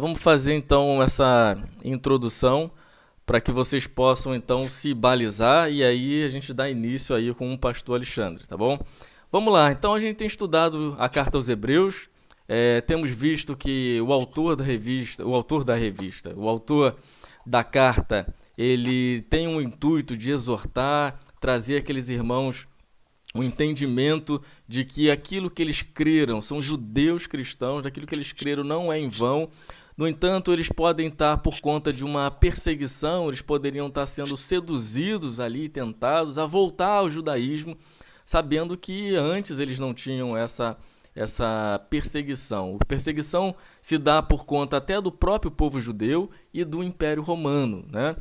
Vamos fazer então essa introdução para que vocês possam então se balizar e aí a gente dá início aí com o pastor Alexandre, tá bom? Vamos lá, então a gente tem estudado a carta aos Hebreus, temos visto que o autor da carta, ele tem um intuito de exortar, trazer aqueles irmãos o entendimento de que aquilo que eles creram, são judeus cristãos, daquilo que eles creram não é em vão. No entanto, eles podem estar por conta de uma perseguição, eles poderiam estar sendo seduzidos ali, tentados a voltar ao judaísmo, sabendo que antes eles não tinham essa perseguição. A perseguição se dá por conta até do próprio povo judeu e do Império Romano, né?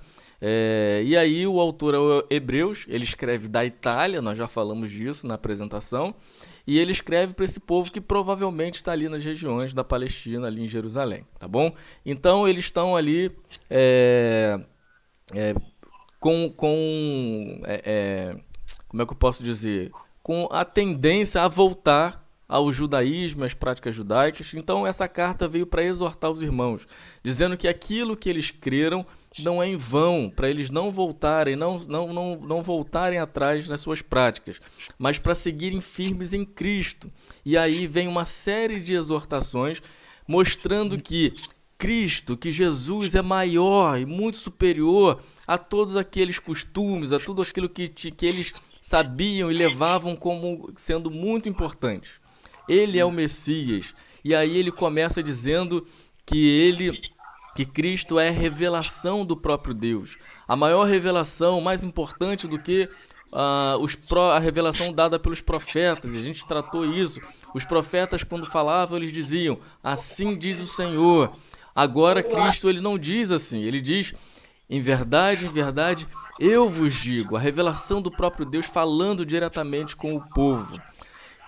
E aí o autor Hebreus, ele escreve da Itália, nós já falamos disso na apresentação, e ele escreve para esse povo que provavelmente está ali nas regiões da Palestina, ali em Jerusalém, tá bom? Então eles estão ali como é que eu posso dizer? Com a tendência a voltar ao judaísmo, às práticas judaicas. Então essa carta veio para exortar os irmãos, dizendo que aquilo que eles creram não é em vão, para eles não voltarem, não voltarem atrás nas suas práticas, mas para seguirem firmes em Cristo. E aí vem uma série de exortações mostrando que Cristo, que Jesus é maior e muito superior a todos aqueles costumes, a tudo aquilo que eles sabiam e levavam como sendo muito importante. Ele é o Messias. E aí ele começa dizendo que Cristo é a revelação do próprio Deus. A maior revelação, mais importante do que a revelação dada pelos profetas. E a gente tratou isso. Os profetas, quando falavam, eles diziam: assim diz o Senhor. Agora Cristo, ele não diz assim. Ele diz: em verdade, eu vos digo. A revelação do próprio Deus falando diretamente com o povo.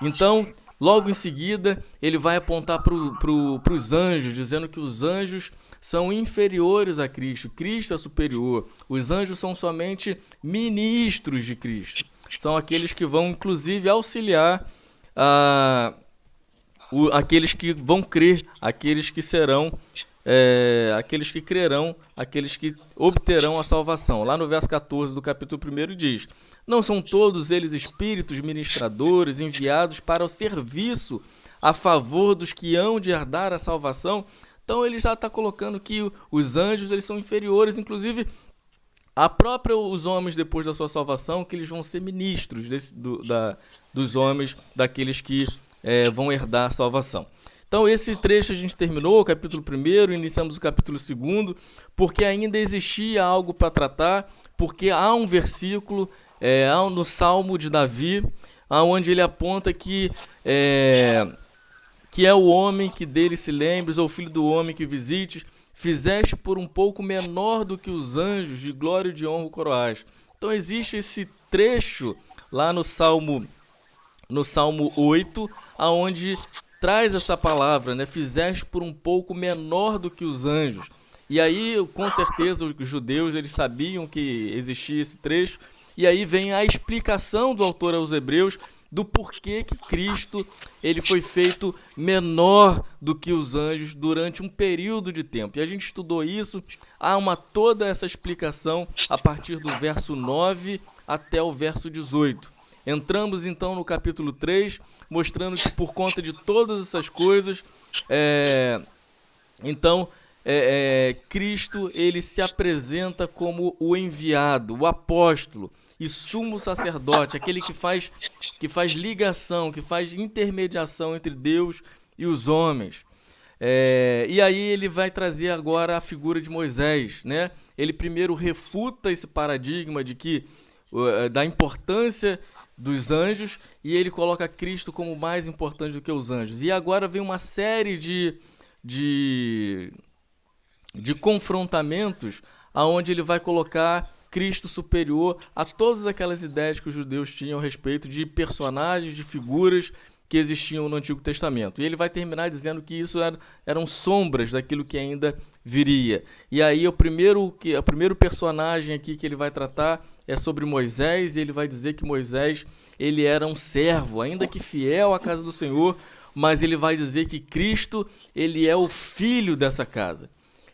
Então, logo em seguida, ele vai apontar para os anjos, dizendo que os anjos são inferiores a Cristo. Cristo é superior. Os anjos são somente ministros de Cristo. São aqueles que vão, inclusive, auxiliar aqueles que vão crer, aqueles que serão, aqueles que crerão, aqueles que obterão a salvação. Lá no verso 14 do capítulo 1 diz: não são todos eles espíritos ministradores enviados para o serviço a favor dos que hão de herdar a salvação? Então ele já está colocando que os anjos eles são inferiores, inclusive a própria os homens depois da sua salvação, que eles vão ser ministros dos homens, daqueles que vão herdar a salvação. Então esse trecho a gente terminou, o capítulo 1, iniciamos o capítulo 2, porque ainda existia algo para tratar, porque há um versículo no Salmo de Davi, onde ele aponta que é o homem que dele se lembres, ou o filho do homem que visites, fizeste por um pouco menor do que os anjos, de glória e de honra o coroais. Então existe esse trecho lá no Salmo 8, aonde traz essa palavra, né? Fizeste por um pouco menor do que os anjos. E aí, com certeza, os judeus eles sabiam que existia esse trecho, e aí vem a explicação do autor aos Hebreus do porquê que Cristo ele foi feito menor do que os anjos durante um período de tempo. E a gente estudou isso, há toda essa explicação a partir do verso 9 até o verso 18. Entramos então no capítulo 3, mostrando que por conta de todas essas coisas, Cristo ele se apresenta como o enviado, o apóstolo e sumo sacerdote, aquele que faz ligação, que faz intermediação entre Deus e os homens. E aí ele vai trazer agora a figura de Moisés, né? Ele primeiro refuta esse paradigma da importância dos anjos, e ele coloca Cristo como mais importante do que os anjos. E agora vem uma série de confrontamentos, aonde ele vai colocar Cristo superior a todas aquelas ideias que os judeus tinham a respeito de personagens, de figuras que existiam no Antigo Testamento. E ele vai terminar dizendo que isso eram sombras daquilo que ainda viria. E aí o primeiro personagem aqui que ele vai tratar é sobre Moisés, e ele vai dizer que Moisés ele era um servo, ainda que fiel à casa do Senhor. mas ele vai dizer que Cristo, ele é o filho dessa casa.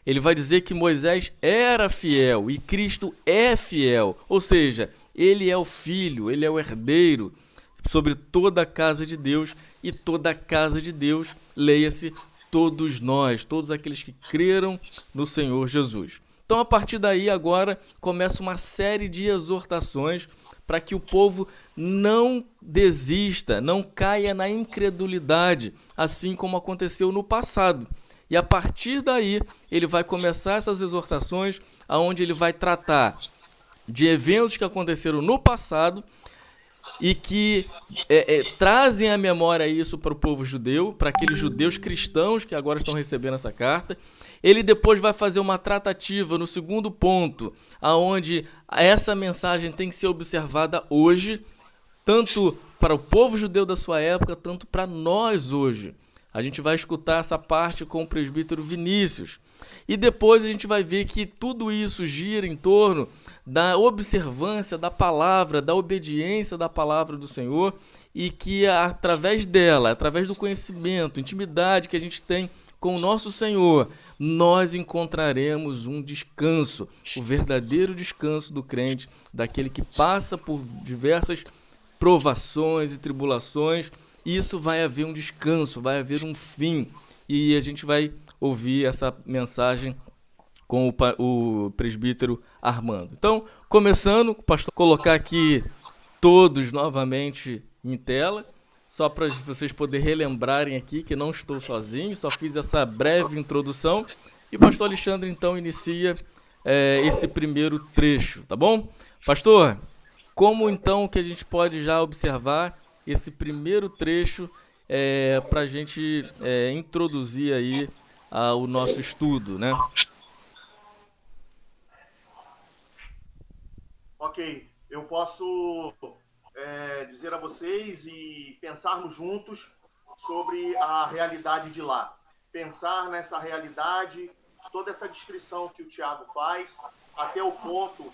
Ele vai dizer que Moisés era fiel e Cristo é fiel, ou seja, ele é o filho, ele é o herdeiro sobre toda a casa de Deus, e toda a casa de Deus, leia-se todos nós, todos aqueles que creram no Senhor Jesus. Então, a partir daí, agora, começa uma série de exortações para que o povo não desista, não caia na incredulidade, assim como aconteceu no passado. E a partir daí, ele vai começar essas exortações, onde ele vai tratar de eventos que aconteceram no passado e que trazem à memória isso para o povo judeu, para aqueles judeus cristãos que agora estão recebendo essa carta. Ele depois vai fazer uma tratativa no segundo ponto, aonde essa mensagem tem que ser observada hoje, tanto para o povo judeu da sua época, tanto para nós hoje. A gente vai escutar essa parte com o presbítero Vinícius. E depois a gente vai ver que tudo isso gira em torno da observância da palavra, da obediência da palavra do Senhor, e que através dela, através do conhecimento, intimidade que a gente tem com o nosso Senhor, nós encontraremos um descanso, o verdadeiro descanso do crente, daquele que passa por diversas provações e tribulações. Isso vai haver um descanso, vai haver um fim, e a gente vai ouvir essa mensagem com o presbítero Armando. Então, começando, pastor, colocar aqui todos novamente em tela, só para vocês poderem relembrarem aqui que não estou sozinho, só fiz essa breve introdução, e o pastor Alexandre então inicia esse primeiro trecho, tá bom? Pastor, como então que a gente pode já observar esse primeiro trecho para a gente introduzir aí o nosso estudo, né? Ok, eu posso dizer a vocês e pensarmos juntos sobre a realidade de lá. Pensar nessa realidade, toda essa descrição que o Tiago faz, até o ponto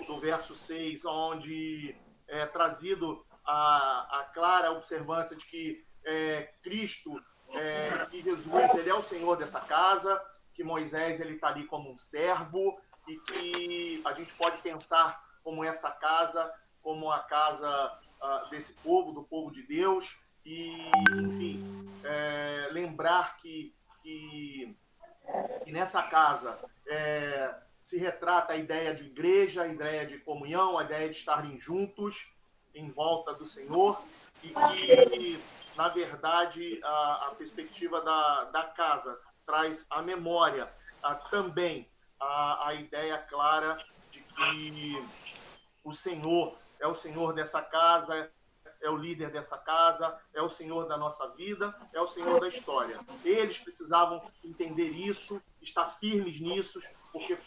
do verso 6, onde é trazido a clara observância de que Cristo, que Jesus, ele é o Senhor dessa casa, que Moisés ele está ali como um servo, e que a gente pode pensar como essa casa, como a casa desse povo, do povo de Deus, e, enfim, lembrar que nessa casa se retrata a ideia de igreja, a ideia de comunhão, a ideia de estarem juntos em volta do Senhor, e que, na verdade, a perspectiva da casa traz a memória também a ideia clara de que o Senhor é o Senhor dessa casa, é o líder dessa casa, é o Senhor da nossa vida, é o Senhor da história. Eles precisavam entender isso, estar firmes nisso, porque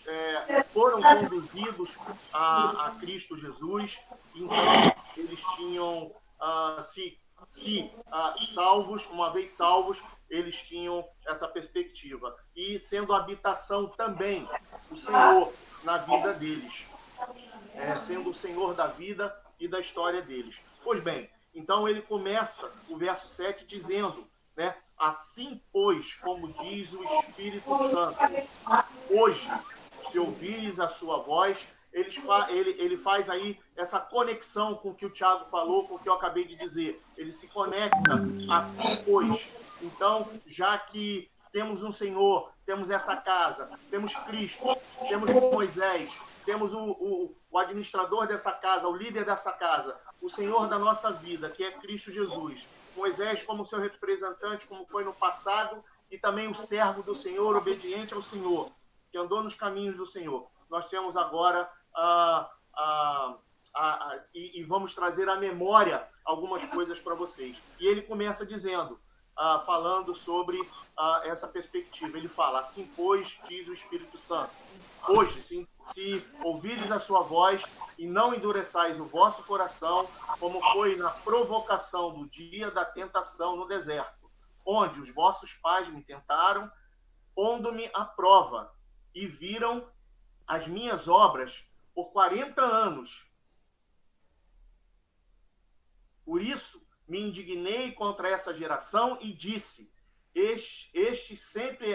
foram conduzidos a Cristo Jesus, então eles tinham, salvos, uma vez salvos, eles tinham essa perspectiva. E sendo habitação também o Senhor na vida deles, sendo o Senhor da vida e da história deles. Pois bem, então ele começa o verso 7 dizendo, né, assim, pois, como diz o Espírito Santo, hoje, se ouvires a sua voz, ele faz aí essa conexão com o que o Tiago falou, com o que eu acabei de dizer. Ele se conecta, assim, pois. Então, já que temos um Senhor, temos essa casa, temos Cristo, temos Moisés, temos o administrador dessa casa, o líder dessa casa, o Senhor da nossa vida, que é Cristo Jesus. Moisés como seu representante, como foi no passado, e também o servo do Senhor, obediente ao Senhor, que andou nos caminhos do Senhor. Nós temos agora e vamos trazer à memória algumas coisas para vocês. E ele começa dizendo, falando sobre essa perspectiva. Ele fala, assim, pois, diz o Espírito Santo, hoje, se ouvires a sua voz e não endureçais o vosso coração, como foi na provocação do dia da tentação no deserto, onde os vossos pais me tentaram, pondo-me à prova, e viram as minhas obras por 40 anos. Por isso me indignei contra essa geração e disse: estes sempre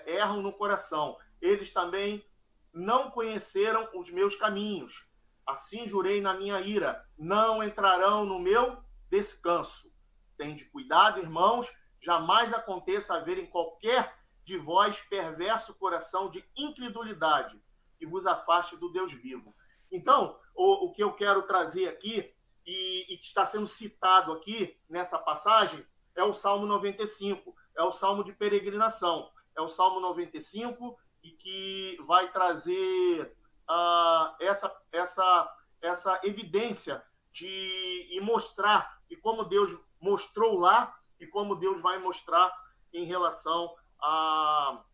erram no coração. Eles também não conheceram os meus caminhos. Assim jurei na minha ira: não entrarão no meu descanso. Tende cuidado, irmãos, jamais aconteça haver em qualquer de vós perverso coração de incredulidade, que vos afaste do Deus vivo. Então, o que eu quero trazer aqui, e que está sendo citado aqui nessa passagem, é o Salmo 95, é o Salmo de peregrinação. É o Salmo 95 e que vai trazer essa evidência e mostrar, e como Deus mostrou lá, e como Deus vai mostrar em relação à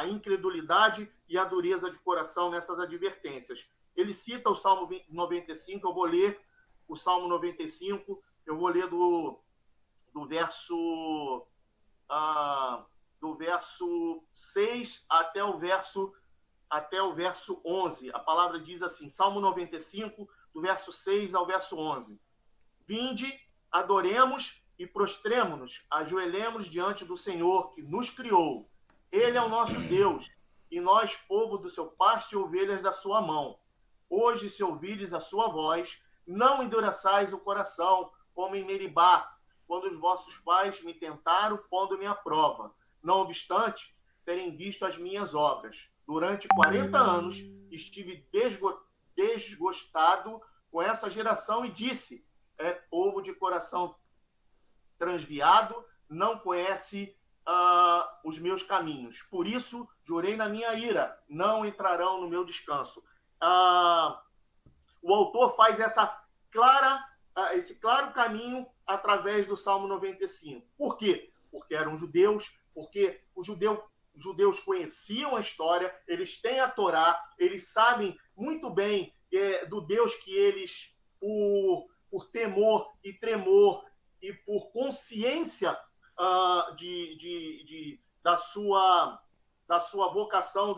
incredulidade e à dureza de coração nessas advertências. Ele cita o Salmo 95, eu vou ler o Salmo 95, eu vou ler do verso 6 até o verso 11. A palavra diz assim, Salmo 95, do verso 6 ao verso 11. Vinde, adoremos e prostremo-nos, ajoelhemos diante do Senhor, que nos criou. Ele é o nosso Deus, e nós, povo do seu pasto e ovelhas da sua mão. Hoje, se ouvires a sua voz, não endureçais o coração, como em Meribá, quando os vossos pais me tentaram, pondo-me à prova. Não obstante, terem visto as minhas obras. Durante 40 anos, estive desgostado com essa geração e disse: é povo de coração transviado, não conhece os meus caminhos. Por isso, jurei na minha ira, não entrarão no meu descanso. O autor faz esse claro caminho através do Salmo 95. Por quê? Porque eram judeus, porque os judeus conheciam a história, eles têm a Torá, eles sabem muito bem do Deus que eles, por temor e tremor e por consciência da sua vocação,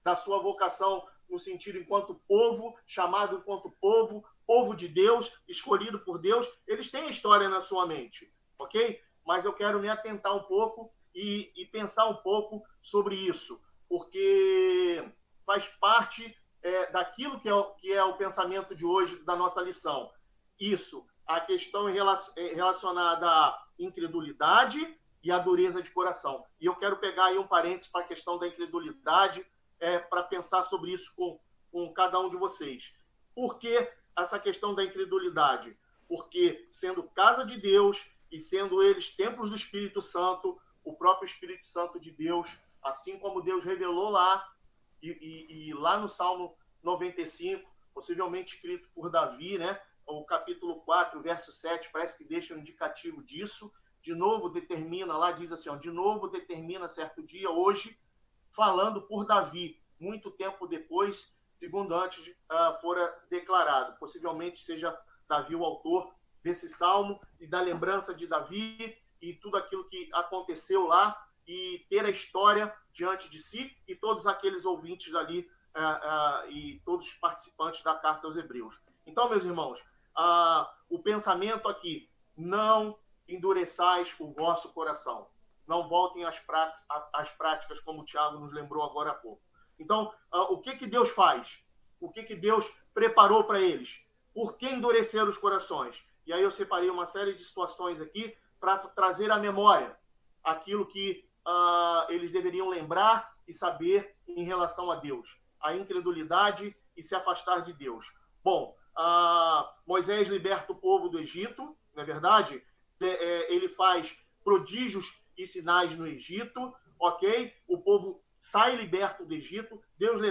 da sua vocação no sentido enquanto povo, chamado enquanto povo de Deus, escolhido por Deus, eles têm a história na sua mente, ok? Mas eu quero me atentar um pouco e pensar um pouco sobre isso, porque faz parte daquilo que é o pensamento de hoje da nossa lição. Isso, a questão relacionada à incredulidade e à dureza de coração. E eu quero pegar aí um parênteses para a questão da incredulidade, para pensar sobre isso com cada um de vocês. Por que essa questão da incredulidade? Porque, sendo casa de Deus e sendo eles templos do Espírito Santo, o próprio Espírito Santo de Deus, assim como Deus revelou lá, e lá no Salmo 95, possivelmente escrito por Davi, né? O capítulo 4, verso 7, parece que deixa um indicativo disso. De novo determina, lá diz assim, de novo determina certo dia, hoje, falando por Davi, muito tempo depois, segundo antes fora declarado. Possivelmente seja Davi o autor desse salmo e da lembrança de Davi e tudo aquilo que aconteceu lá e ter a história diante de si e todos aqueles ouvintes ali e todos os participantes da carta aos Hebreus. Então, meus irmãos, o pensamento aqui, não endureçais o vosso coração. Não voltem às práticas, como o Tiago nos lembrou agora há pouco. Então, o que Deus faz? O que Deus preparou para eles? Por que endurecer os corações? E aí eu separei uma série de situações aqui para trazer à memória aquilo que eles deveriam lembrar e saber em relação a Deus. A incredulidade e se afastar de Deus. Bom, Moisés liberta o povo do Egito, não é verdade? Ele faz prodígios e sinais no Egito, ok? O povo sai liberto do Egito, Deus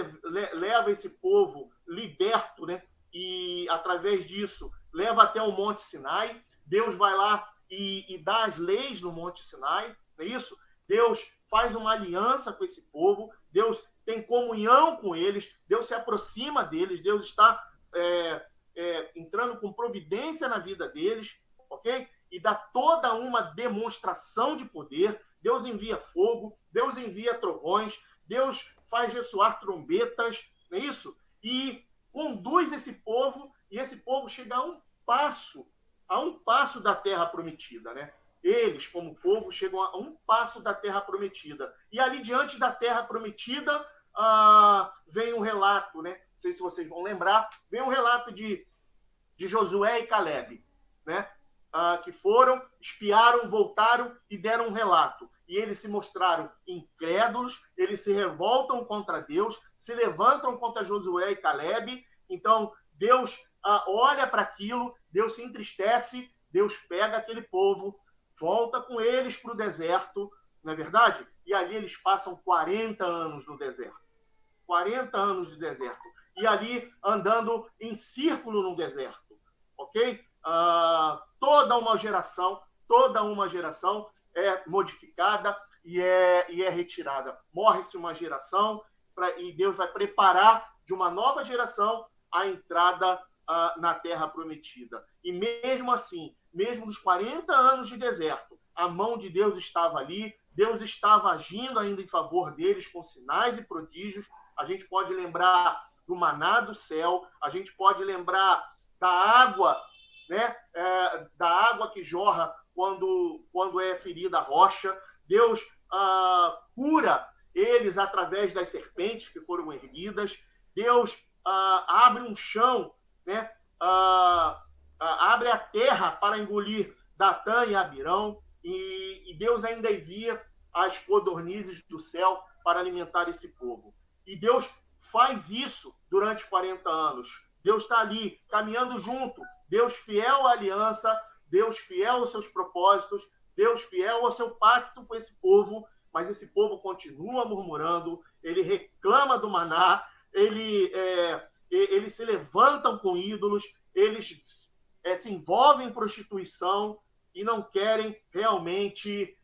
leva esse povo liberto, né? E através disso leva até o Monte Sinai. Deus vai lá e dá as leis no Monte Sinai, não é isso? Deus faz uma aliança com esse povo, Deus tem comunhão com eles, Deus se aproxima deles, Deus está entrando com providência na vida deles, ok? E dá toda uma demonstração de poder. Deus envia fogo, Deus envia trovões, Deus faz ressoar trombetas, não é isso? E conduz esse povo, e esse povo chega a um passo a um passo da terra prometida, né? Eles, como povo, chegam a um passo da terra prometida. E ali diante da terra prometida, vem um relato, né? Não sei se vocês vão lembrar, vem um relato de Josué e Caleb, né? Que foram, espiaram, voltaram e deram um relato. E eles se mostraram incrédulos, eles se revoltam contra Deus, se levantam contra Josué e Caleb. Então, Deus olha para aquilo, Deus se entristece, Deus pega aquele povo, volta com eles para o deserto, não é verdade? E ali eles passam 40 anos no deserto. 40 anos de deserto. E ali andando em círculo no deserto. Ok? Toda uma geração é modificada e é retirada. Morre-se uma geração e Deus vai preparar de uma nova geração a entrada na terra prometida. E mesmo assim, mesmo nos 40 anos de deserto, a mão de Deus estava ali, Deus estava agindo ainda em favor deles com sinais e prodígios. A gente pode lembrar do maná do céu, a gente pode lembrar da água, né? Da água que jorra quando é ferida a rocha. Deus cura eles através das serpentes que foram erguidas. Deus abre um chão, né? Abre a terra para engolir Datã e Abirão, e Deus ainda envia as codornizes do céu para alimentar esse povo. E Deus faz isso durante 40 anos. Deus está ali, caminhando junto. Deus fiel à aliança, Deus fiel aos seus propósitos, Deus fiel ao seu pacto com esse povo, mas esse povo continua murmurando, ele reclama do maná, eles se levantam com ídolos, eles se envolvem em prostituição e não querem realmente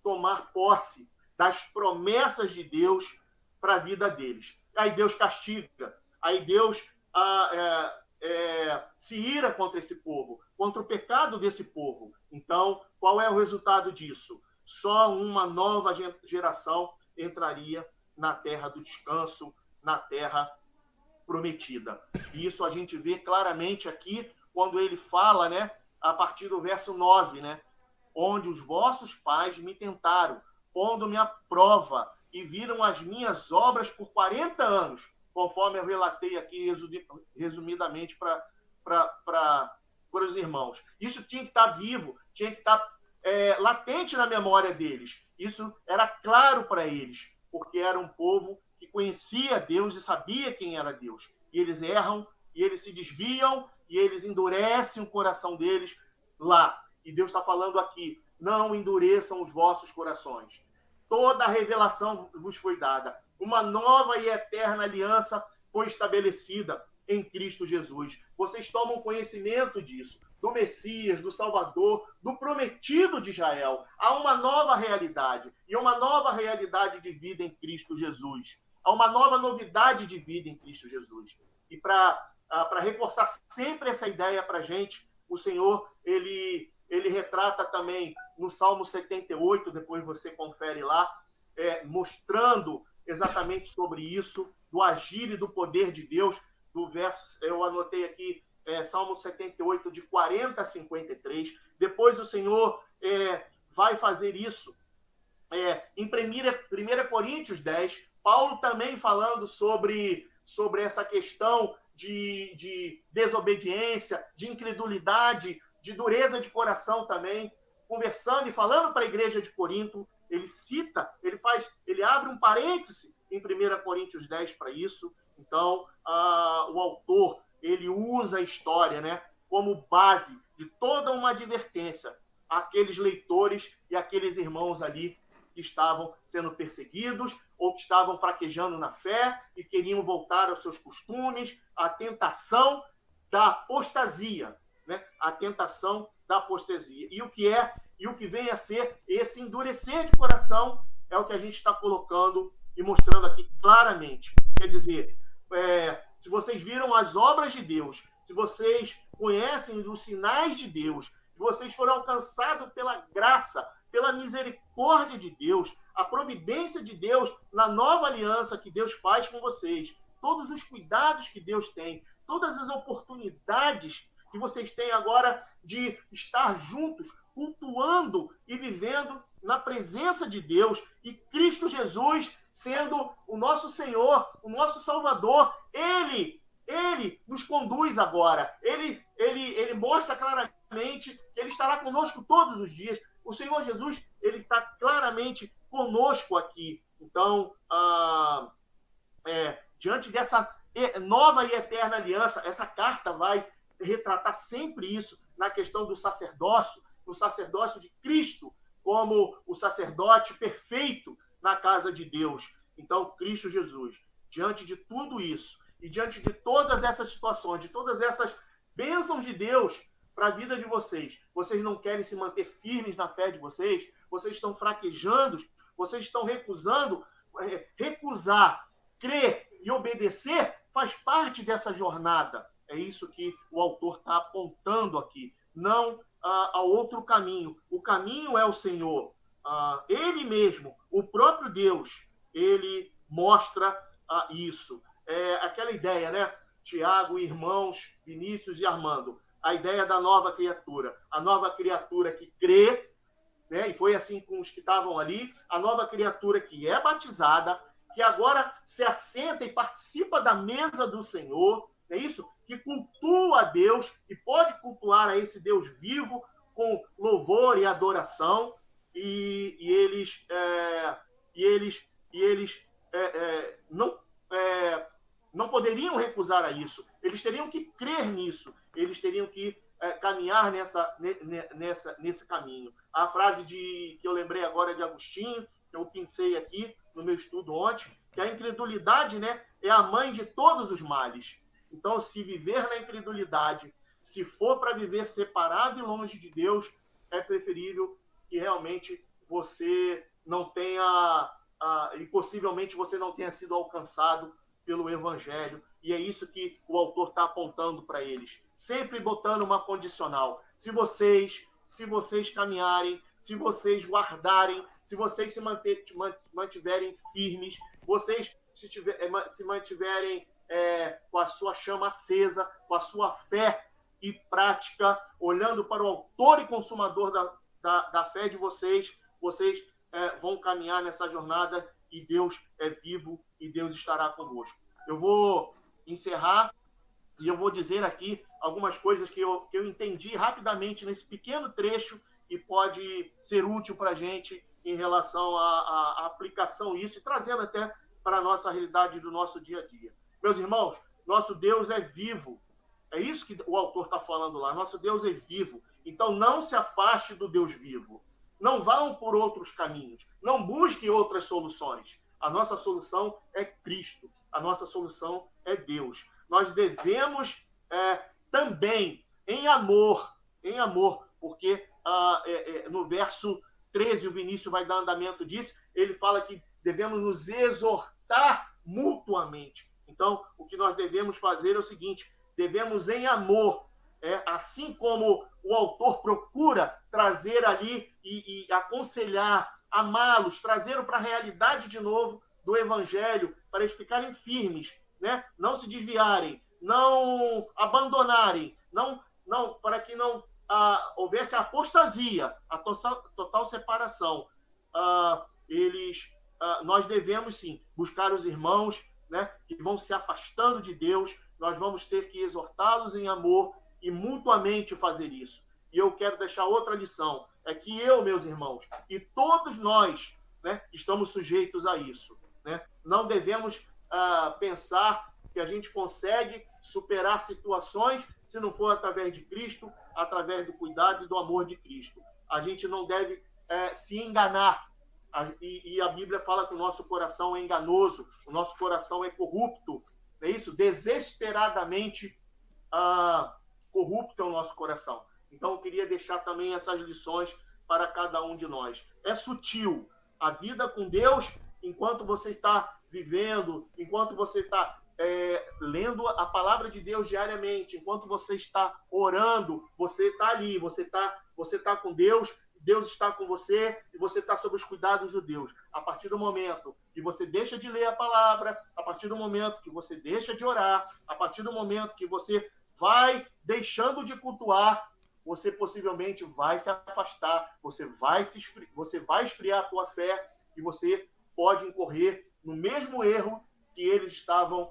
tomar posse das promessas de Deus para a vida deles. Aí Deus castiga, aí Deus se ira contra esse povo, contra o pecado desse povo. Então, qual é o resultado disso? Só uma nova geração entraria na terra do descanso, na terra prometida. E isso a gente vê claramente aqui quando ele fala, né, a partir do verso 9, né, onde os vossos pais me tentaram, pondo-me à prova, e viram as minhas obras por 40 anos, conforme eu relatei aqui resumidamente para os irmãos. Isso tinha que estar vivo, tinha que estar latente na memória deles. Isso era claro para eles, porque era um povo que conhecia Deus e sabia quem era Deus. E eles erram, e eles se desviam, e eles endurecem o coração deles lá. E Deus está falando aqui, não endureçam os vossos corações. Toda a revelação vos foi dada. Uma nova e eterna aliança foi estabelecida em Cristo Jesus. Vocês tomam conhecimento disso, do Messias, do Salvador, do prometido de Israel. Há uma nova realidade, e uma nova realidade de vida em Cristo Jesus. Há uma nova novidade de vida em Cristo Jesus. E para reforçar sempre essa ideia para a gente, o Senhor, ele retrata também no Salmo 78, depois você confere lá, mostrando exatamente sobre isso, do agir e do poder de Deus, do verso, eu anotei aqui, Salmo 78, de 40 a 53. Depois o Senhor vai fazer isso em 1 Coríntios 10, Paulo também falando sobre essa questão de desobediência, de incredulidade, de dureza de coração também, conversando e falando para a igreja de Corinto. Ele cita, ele abre um parêntese em 1 Coríntios 10 para isso. Então, o autor, ele usa a história, né, como base de toda uma advertência àqueles leitores e àqueles irmãos ali que estavam sendo perseguidos ou que estavam fraquejando na fé e queriam voltar aos seus costumes, a tentação da apostasia, né? A tentação da apostasia. E o que vem a ser esse endurecer de coração é o que a gente está colocando e mostrando aqui claramente. Quer dizer, se vocês viram as obras de Deus, se vocês conhecem os sinais de Deus, se vocês foram alcançados pela graça, pela misericórdia de Deus, a providência de Deus na nova aliança que Deus faz com vocês, todos os cuidados que Deus tem, todas as oportunidades que vocês têm agora de estar juntos, cultuando e vivendo na presença de Deus, e Cristo Jesus sendo o nosso Senhor, o nosso Salvador. Ele nos conduz agora. Ele mostra claramente que Ele estará conosco todos os dias. O Senhor Jesus, Ele está claramente conosco aqui. Então, diante dessa nova e eterna aliança, essa carta vai retratar sempre isso na questão do sacerdócio, no sacerdócio de Cristo, como o sacerdote perfeito na casa de Deus. Então, Cristo Jesus, diante de tudo isso, e diante de todas essas situações, de todas essas bênçãos de Deus para a vida de vocês, vocês não querem se manter firmes na fé de vocês, vocês estão fraquejando, vocês estão recusando. Recusar, crer e obedecer faz parte dessa jornada. É isso que o autor está apontando aqui. Não ao outro caminho. O caminho é o Senhor. Ele mesmo, o próprio Deus, ele mostra isso. É aquela ideia, né? Tiago, irmãos, Vinícius e Armando. A ideia da nova criatura. A nova criatura que crê, né? E foi assim com os que estavam ali. A nova criatura que é batizada, que agora se assenta e participa da mesa do Senhor, é isso? Que cultua a Deus e pode cultuar a esse Deus vivo com louvor e adoração, e eles não poderiam recusar a isso. Eles teriam que crer nisso. Eles teriam que caminhar nesse caminho. A frase que eu lembrei agora de Agostinho, que eu pensei aqui no meu estudo ontem, que a incredulidade, né, é a mãe de todos os males. Então, se viver na incredulidade, se for para viver separado e longe de Deus, é preferível que realmente você não tenha, e possivelmente você não tenha sido alcançado pelo Evangelho. E é isso que o autor está apontando para eles. Sempre botando uma condicional. Se vocês caminharem, se vocês guardarem, se vocês se mantiverem firmes, vocês se mantiverem com a sua chama acesa, com a sua fé e prática, olhando para o autor e consumador da fé de vocês, vocês vão caminhar nessa jornada, e Deus é vivo e Deus estará conosco. Eu vou encerrar e eu vou dizer aqui algumas coisas que eu entendi rapidamente nesse pequeno trecho e pode ser útil para a gente em relação à aplicação disso e trazendo até para a nossa realidade do nosso dia a dia. Meus irmãos, nosso Deus é vivo. É isso que o autor está falando lá. Nosso Deus é vivo. Então não se afaste do Deus vivo. Não vão por outros caminhos. Não busque outras soluções. A nossa solução é Cristo. A nossa solução é Deus. Nós devemos também, em amor, porque no verso 13, o Vinícius vai dar andamento disso, ele fala que devemos nos exortar mutuamente. Então, o que nós devemos fazer é o seguinte: devemos em amor, assim como o autor procura trazer ali e aconselhar, amá-los, trazê-los para a realidade de novo do Evangelho, para eles ficarem firmes, né? Não se desviarem, não abandonarem, para que não houvesse a apostasia, a total separação. Nós devemos, sim, buscar os irmãos, né, que vão se afastando de Deus. Nós vamos ter que exortá-los em amor e mutuamente fazer isso. E eu quero deixar outra lição, é que meus irmãos, e todos nós, né, estamos sujeitos a isso, né? Não devemos pensar que a gente consegue superar situações se não for através de Cristo, através do cuidado e do amor de Cristo. A gente não deve se enganar. E a Bíblia fala que o nosso coração é enganoso, o nosso coração é corrupto. É isso? Desesperadamente corrupto é o nosso coração. Então, eu queria deixar também essas lições para cada um de nós. É sutil. A vida com Deus, enquanto você está vivendo, enquanto você está lendo a palavra de Deus diariamente, enquanto você está orando, você está ali, você está com Deus, Deus está com você e você está sob os cuidados de Deus. A partir do momento que você deixa de ler a palavra, a partir do momento que você deixa de orar, a partir do momento que você vai deixando de cultuar, você possivelmente vai se afastar, você vai esfriar a tua fé e você pode incorrer no mesmo erro que eles estavam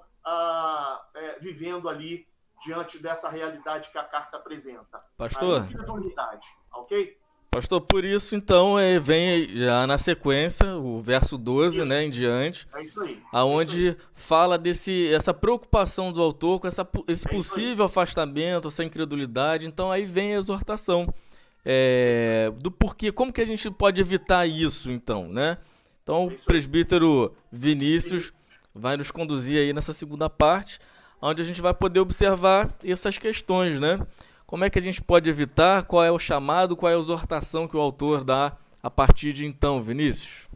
vivendo ali diante dessa realidade que a carta apresenta. A Pastor, incredulidade, ok? pastor, por isso então vem já na sequência o verso 12, Isso, né, em diante, é isso aí. aonde fala essa preocupação do autor com esse É isso aí. possível afastamento, essa incredulidade. Então aí vem a exortação do porquê, como que a gente pode evitar isso, então, né? Então o É isso aí. presbítero Vinícius vai nos conduzir aí nessa segunda parte, onde a gente vai poder observar essas questões, né? Como é que a gente pode evitar? Qual é o chamado? Qual é a exortação que o autor dá a partir de então, Vinícius?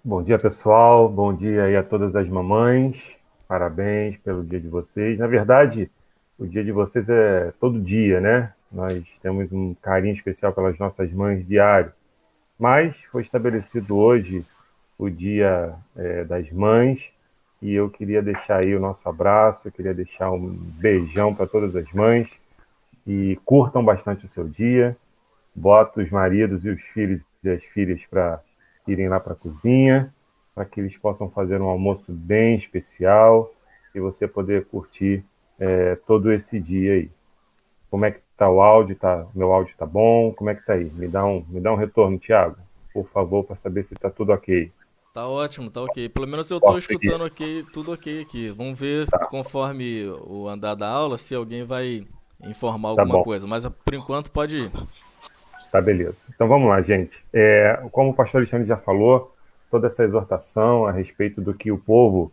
Bom dia, pessoal. Bom dia aí a todas as mamães. Parabéns pelo dia de vocês. Na verdade, o dia de vocês é todo dia, né? Nós temos um carinho especial pelas nossas mães diário. Mas foi estabelecido hoje o Dia das Mães e eu queria deixar aí o nosso abraço, eu queria deixar um beijão para todas as mães e curtam bastante o seu dia. Bota os maridos e os filhos e as filhas para irem lá para a cozinha, para que eles possam fazer um almoço bem especial e você poder curtir todo esse dia aí. Como é que tá o áudio? Meu áudio tá bom? Como é que tá aí? Me dá um retorno, Thiago, por favor, para saber se tá tudo ok. Tá ótimo, tá ok. Pelo menos eu tô Posso seguir? escutando ok, tudo ok aqui. Vamos ver conforme o andar da aula se alguém vai informar Tá alguma bom, coisa. Mas por enquanto pode ir. tá beleza. Então vamos lá, gente. Como o pastor Alexandre já falou, toda essa exortação a respeito do que o povo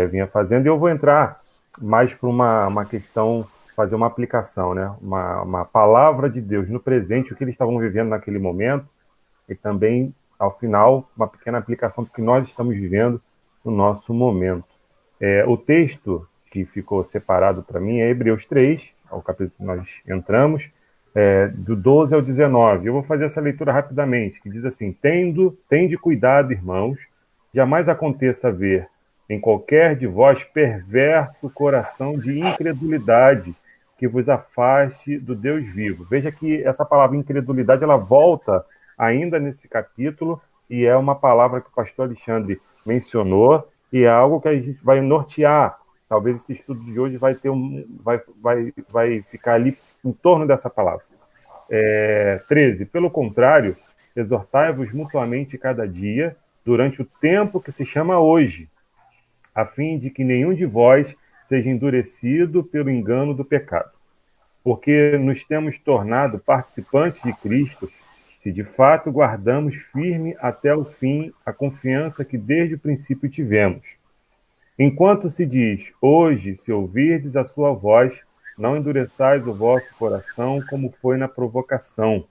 vinha fazendo, e eu vou entrar mais para uma questão, fazer uma aplicação, né? Uma palavra de Deus no presente, o que eles estavam vivendo naquele momento, e também, ao final, uma pequena aplicação do que nós estamos vivendo no nosso momento. O texto que ficou separado para mim é Hebreus 3, ao capítulo que nós entramos, do 12 ao 19. Eu vou fazer essa leitura rapidamente, que diz assim: Tende cuidado, irmãos, jamais aconteça haver em qualquer de vós perverso coração de incredulidade que vos afaste do Deus vivo. Veja que essa palavra incredulidade, ela volta ainda nesse capítulo, e é uma palavra que o pastor Alexandre mencionou, e é algo que a gente vai nortear. Talvez esse estudo de hoje vai ficar ali em torno dessa palavra. 13. Pelo contrário, exortai-vos mutuamente cada dia, durante o tempo que se chama hoje, a fim de que nenhum de vós seja endurecido pelo engano do pecado. Porque nos temos tornado participantes de Cristo, se de fato guardamos firme até o fim a confiança que desde o princípio tivemos. Enquanto se diz, hoje, se ouvirdes a sua voz, não endureçais o vosso coração como foi na provocação.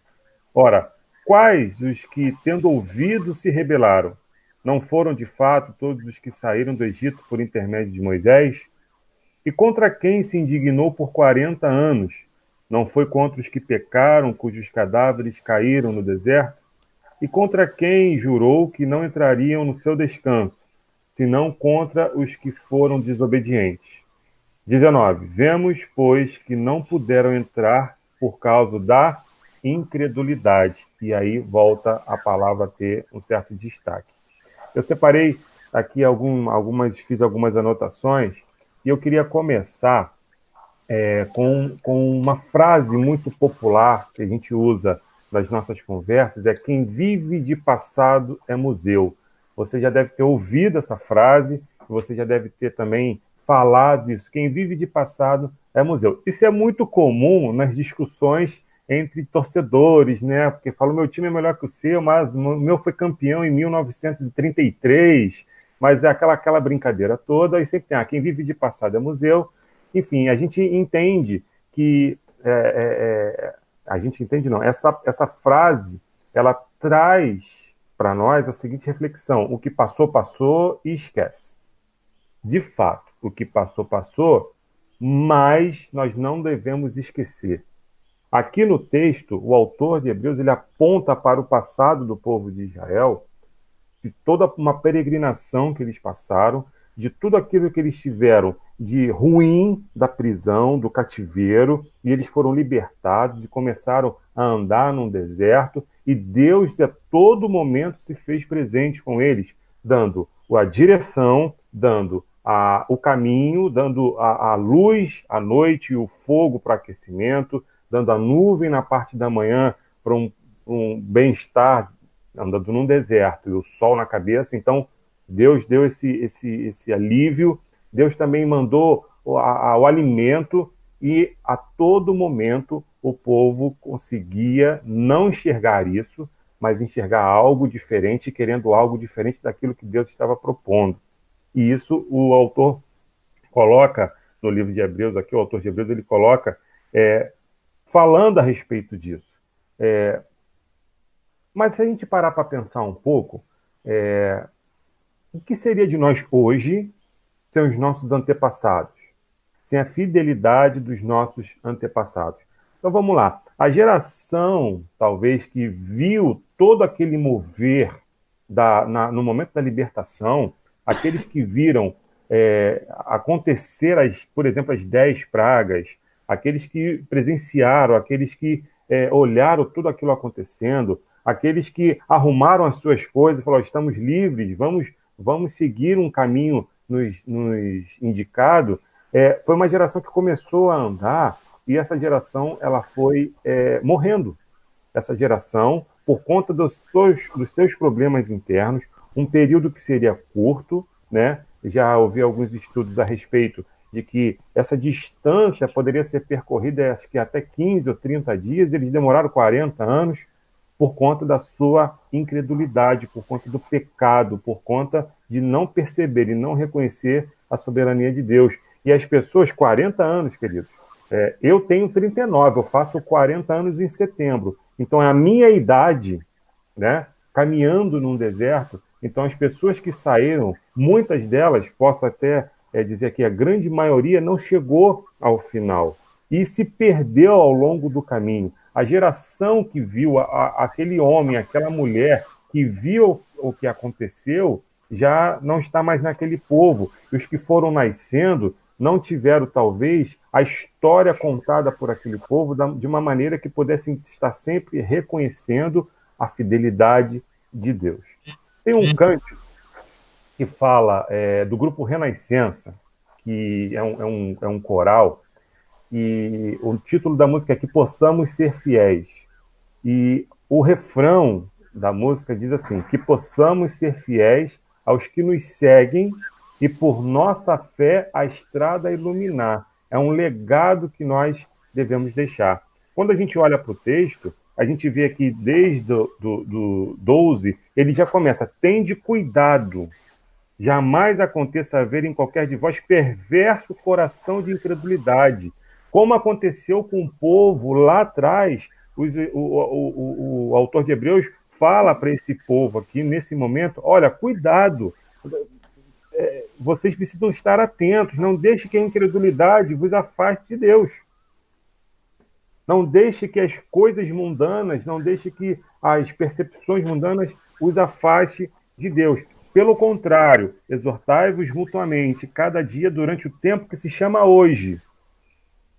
Ora, quais os que, tendo ouvido, se rebelaram? Não foram, de fato, todos os que saíram do Egito por intermédio de Moisés? E contra quem se indignou por 40 anos? Não foi contra os que pecaram, cujos cadáveres caíram no deserto? E contra quem jurou que não entrariam no seu descanso, senão contra os que foram desobedientes? 19. Vemos, pois, que não puderam entrar por causa da incredulidade. E aí volta a palavra a ter um certo destaque. Eu separei aqui fiz algumas anotações, e eu queria começar com uma frase muito popular que a gente usa nas nossas conversas, quem vive de passado é museu. Você já deve ter ouvido essa frase, você já deve ter também falado isso. Quem vive de passado é museu. Isso é muito comum nas discussões entre torcedores, né? Porque fala, meu time é melhor que o seu, mas o meu foi campeão em 1933, mas é aquela brincadeira toda, e sempre tem, quem vive de passado é museu. Enfim, a gente entende que a gente entende não. Essa frase, ela traz para nós a seguinte reflexão: o que passou, passou e esquece. De fato, o que passou, passou, mas nós não devemos esquecer. Aqui no texto, o autor de Hebreus, ele aponta para o passado do povo de Israel, de toda uma peregrinação que eles passaram, de tudo aquilo que eles tiveram de ruim da prisão, do cativeiro, e eles foram libertados e começaram a andar num deserto, e Deus a todo momento se fez presente com eles, dando a direção, dando o caminho, dando a luz à noite e o fogo para aquecimento, dando a nuvem na parte da manhã para um bem-estar, andando num deserto, e o sol na cabeça. Então, Deus deu esse alívio. Deus também mandou o alimento, e a todo momento o povo conseguia não enxergar isso, mas enxergar algo diferente, querendo algo diferente daquilo que Deus estava propondo. E isso o autor coloca no livro de Hebreus, aqui o autor de Hebreus, ele coloca falando a respeito disso. Mas se a gente parar para pensar um pouco, o que seria de nós hoje sem os nossos antepassados? Sem a fidelidade dos nossos antepassados? Então vamos lá. A geração, talvez, que viu todo aquele mover no momento da libertação, aqueles que viram acontecer, por exemplo, as 10 pragas, aqueles que presenciaram, aqueles que olharam tudo aquilo acontecendo, aqueles que arrumaram as suas coisas e falaram: estamos livres, vamos seguir um caminho nos indicado. Foi uma geração que começou a andar, e essa geração ela foi morrendo. Essa geração, por conta dos seus problemas internos, um período que seria curto, né? Já ouvi alguns estudos a respeito de que essa distância poderia ser percorrida, acho que até 15 ou 30 dias, eles demoraram 40 anos, por conta da sua incredulidade, por conta do pecado, por conta de não perceber e não reconhecer a soberania de Deus. E as pessoas, 40 anos, queridos, eu tenho 39, eu faço 40 anos em setembro. Então, é a minha idade, né, caminhando num deserto. Então, as pessoas que saíram, muitas delas, posso até dizer que a grande maioria não chegou ao final e se perdeu ao longo do caminho. A geração que viu, aquele homem, aquela mulher que viu o que aconteceu, já não está mais naquele povo. E os que foram nascendo não tiveram, talvez, a história contada por aquele povo de uma maneira que pudessem estar sempre reconhecendo a fidelidade de Deus. Tem um cântico que fala do grupo Renascença, que é um coral, e o título da música é Que Possamos Ser Fiéis. E o refrão da música diz assim: que possamos ser fiéis aos que nos seguem e por nossa fé a estrada iluminar. É um legado que nós devemos deixar. Quando a gente olha para o texto, a gente vê aqui desde do 12, ele já começa: tende cuidado, jamais aconteça haver em qualquer de vós perverso coração de incredulidade. Como aconteceu com o povo lá atrás, o autor de Hebreus fala para esse povo aqui, nesse momento: olha, cuidado, vocês precisam estar atentos, não deixe que a incredulidade vos afaste de Deus. Não deixe que as coisas mundanas, não deixe que as percepções mundanas os afaste de Deus. Pelo contrário, exortai-vos mutuamente, cada dia durante o tempo que se chama hoje.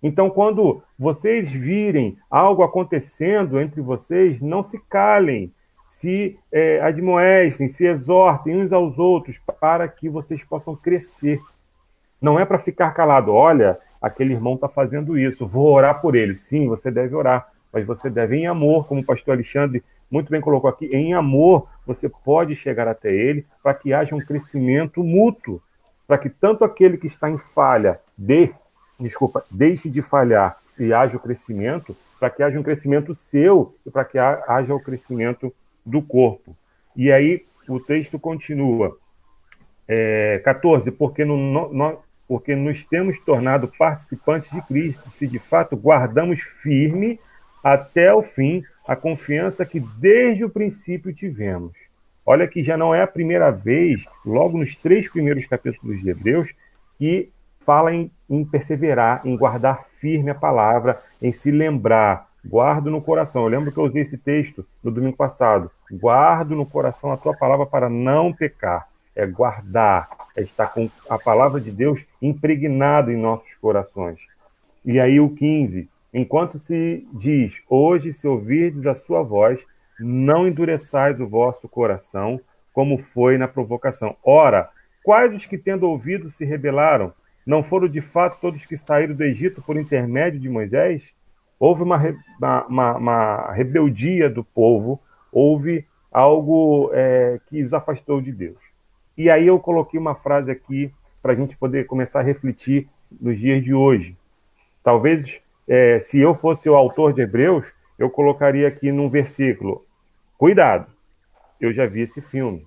Então, quando vocês virem algo acontecendo entre vocês, não se calem, se admoestem, se exortem uns aos outros, para que vocês possam crescer. Não é para ficar calado: olha, aquele irmão está fazendo isso, vou orar por ele. Sim, você deve orar, mas você deve em amor, como o pastor Alexandre muito bem colocou aqui, em amor você pode chegar até ele, para que haja um crescimento mútuo, para que tanto aquele que está em falha deixe de falhar e haja o crescimento, para que haja um crescimento seu e para que haja o crescimento do corpo. E aí o texto continua, 14, porque nos temos tornado participantes de Cristo, se de fato guardamos firme até o fim a confiança que desde o princípio tivemos. Olha que já não é a primeira vez, logo nos 3 primeiros capítulos de Hebreus, que fala em perseverar, em guardar firme a palavra, em se lembrar. Guardo no coração. Eu lembro que eu usei esse texto no domingo passado. Guardo no coração a tua palavra para não pecar. É guardar, é estar com a palavra de Deus impregnada em nossos corações. E aí o 15, enquanto se diz, hoje se ouvirdes a sua voz, não endureçais o vosso coração, como foi na provocação. Ora, quais os que tendo ouvido se rebelaram? Não foram de fato todos que saíram do Egito por intermédio de Moisés? Houve uma rebeldia do povo, houve algo que os afastou de Deus. E aí eu coloquei uma frase aqui para a gente poder começar a refletir nos dias de hoje. Talvez, se eu fosse o autor de Hebreus, eu colocaria aqui num versículo: cuidado, eu já vi esse filme.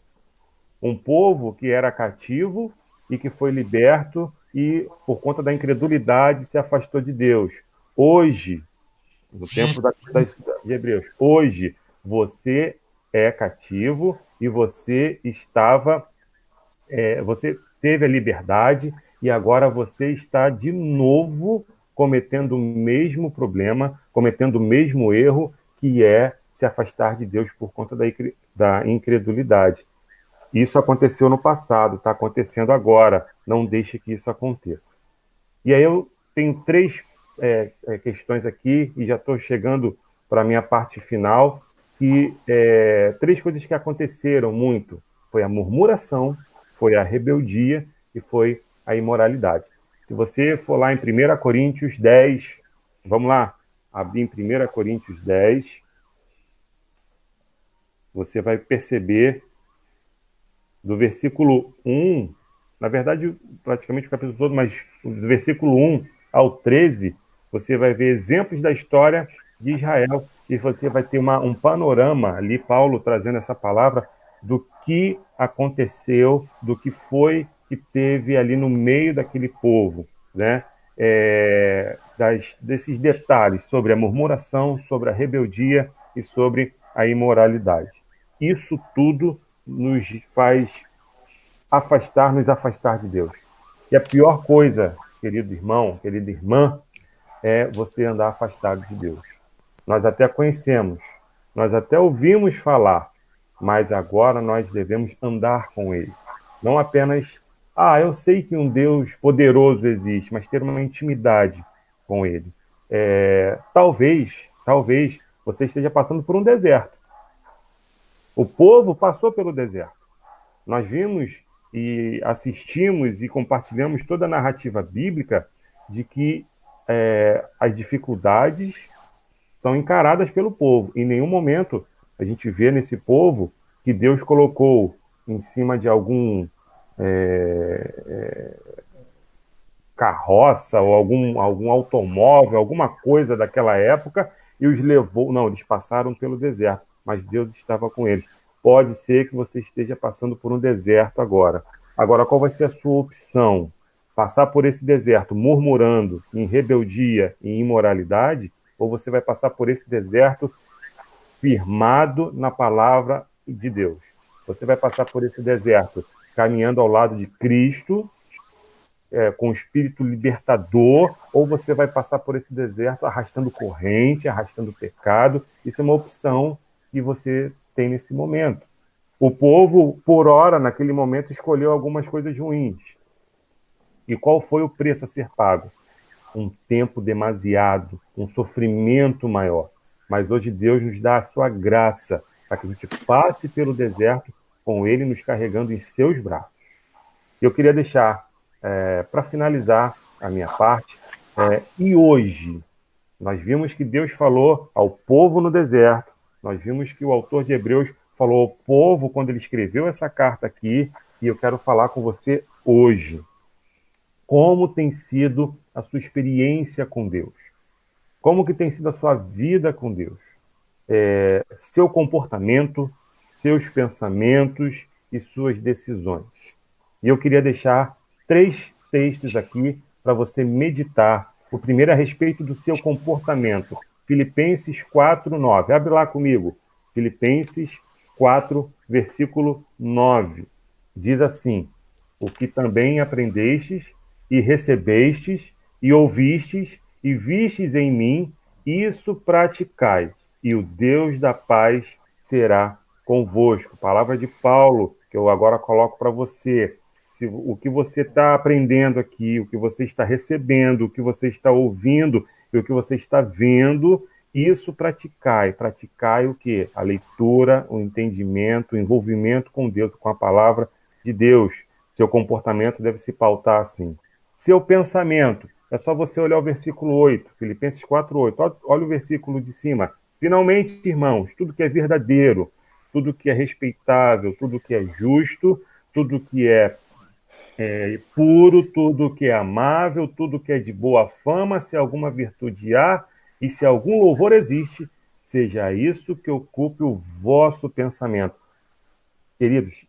Um povo que era cativo e que foi liberto e, por conta da incredulidade, se afastou de Deus. Hoje, no tempo de Hebreus, hoje você é cativo e você você teve a liberdade e agora você está de novo cometendo o mesmo problema, cometendo o mesmo erro, que é se afastar de Deus por conta da incredulidade. Isso aconteceu no passado, está acontecendo agora. Não deixe que isso aconteça. E aí eu tenho três questões aqui, e já estou chegando para a minha parte final, que três coisas que aconteceram muito. Foi a murmuração, foi a rebeldia e foi a imoralidade. Se você for lá em 1 Coríntios 10, vamos lá, abrir em 1 Coríntios 10, você vai perceber do versículo 1, na verdade, praticamente o capítulo todo, mas do versículo 1 ao 13, você vai ver exemplos da história de Israel e você vai ter um panorama ali, Paulo trazendo essa palavra, do que aconteceu, do que foi que teve ali no meio daquele povo, né? Desses detalhes sobre a murmuração, sobre a rebeldia e sobre a imoralidade. Isso tudo nos faz nos afastar de Deus. E a pior coisa, querido irmão, querida irmã, é você andar afastado de Deus. Nós até conhecemos, nós até ouvimos falar, mas agora nós devemos andar com Ele. Não apenas, eu sei que um Deus poderoso existe, mas ter uma intimidade com Ele. Talvez você esteja passando por um deserto. O povo passou pelo deserto. Nós vimos e assistimos e compartilhamos toda a narrativa bíblica de que as dificuldades são encaradas pelo povo. Em nenhum momento a gente vê nesse povo que Deus colocou em cima de algum carroça ou algum automóvel, alguma coisa daquela época e os levou. Não, eles passaram pelo deserto, mas Deus estava com eles. Pode ser que você esteja passando por um deserto agora. Agora, qual vai ser a sua opção? Passar por esse deserto murmurando, em rebeldia e imoralidade, ou você vai passar por esse deserto firmado na palavra de Deus? Você vai passar por esse deserto caminhando ao lado de Cristo, com o espírito libertador, ou você vai passar por esse deserto arrastando corrente, arrastando pecado? Isso é uma opção que você tem nesse momento. O povo, por hora, naquele momento, escolheu algumas coisas ruins. E qual foi o preço a ser pago? Um tempo demasiado, um sofrimento maior. Mas hoje Deus nos dá a sua graça para que a gente passe pelo deserto com Ele nos carregando em seus braços. Eu queria deixar, para finalizar a minha parte, e hoje, nós vimos que Deus falou ao povo no deserto, nós vimos que o autor de Hebreus falou ao povo quando ele escreveu essa carta aqui, e eu quero falar com você hoje. Como tem sido a sua experiência com Deus? Como que tem sido a sua vida com Deus? Seu comportamento, seus pensamentos e suas decisões. E eu queria deixar 3 textos aqui para você meditar. O primeiro é a respeito do seu comportamento. Filipenses 4:9. Abre lá comigo. Filipenses 4, versículo 9. Diz assim: o que também aprendestes e recebestes e ouvistes e vistes em mim, isso praticai, e o Deus da paz será convosco. Palavra de Paulo, que eu agora coloco para você. Se o que você está aprendendo aqui, o que você está recebendo, o que você está ouvindo e o que você está vendo, isso praticar. E praticar o quê? A leitura, o entendimento, o envolvimento com Deus, com a palavra de Deus. Seu comportamento deve se pautar assim. Seu pensamento, é só você olhar o versículo 8, Filipenses 4:8. Olha o versículo de cima. Finalmente, irmãos, tudo que é verdadeiro, tudo que é respeitável, tudo que é justo, tudo que é puro, tudo que é amável, tudo que é de boa fama, se alguma virtude há e se algum louvor existe, seja isso que ocupe o vosso pensamento. Queridos,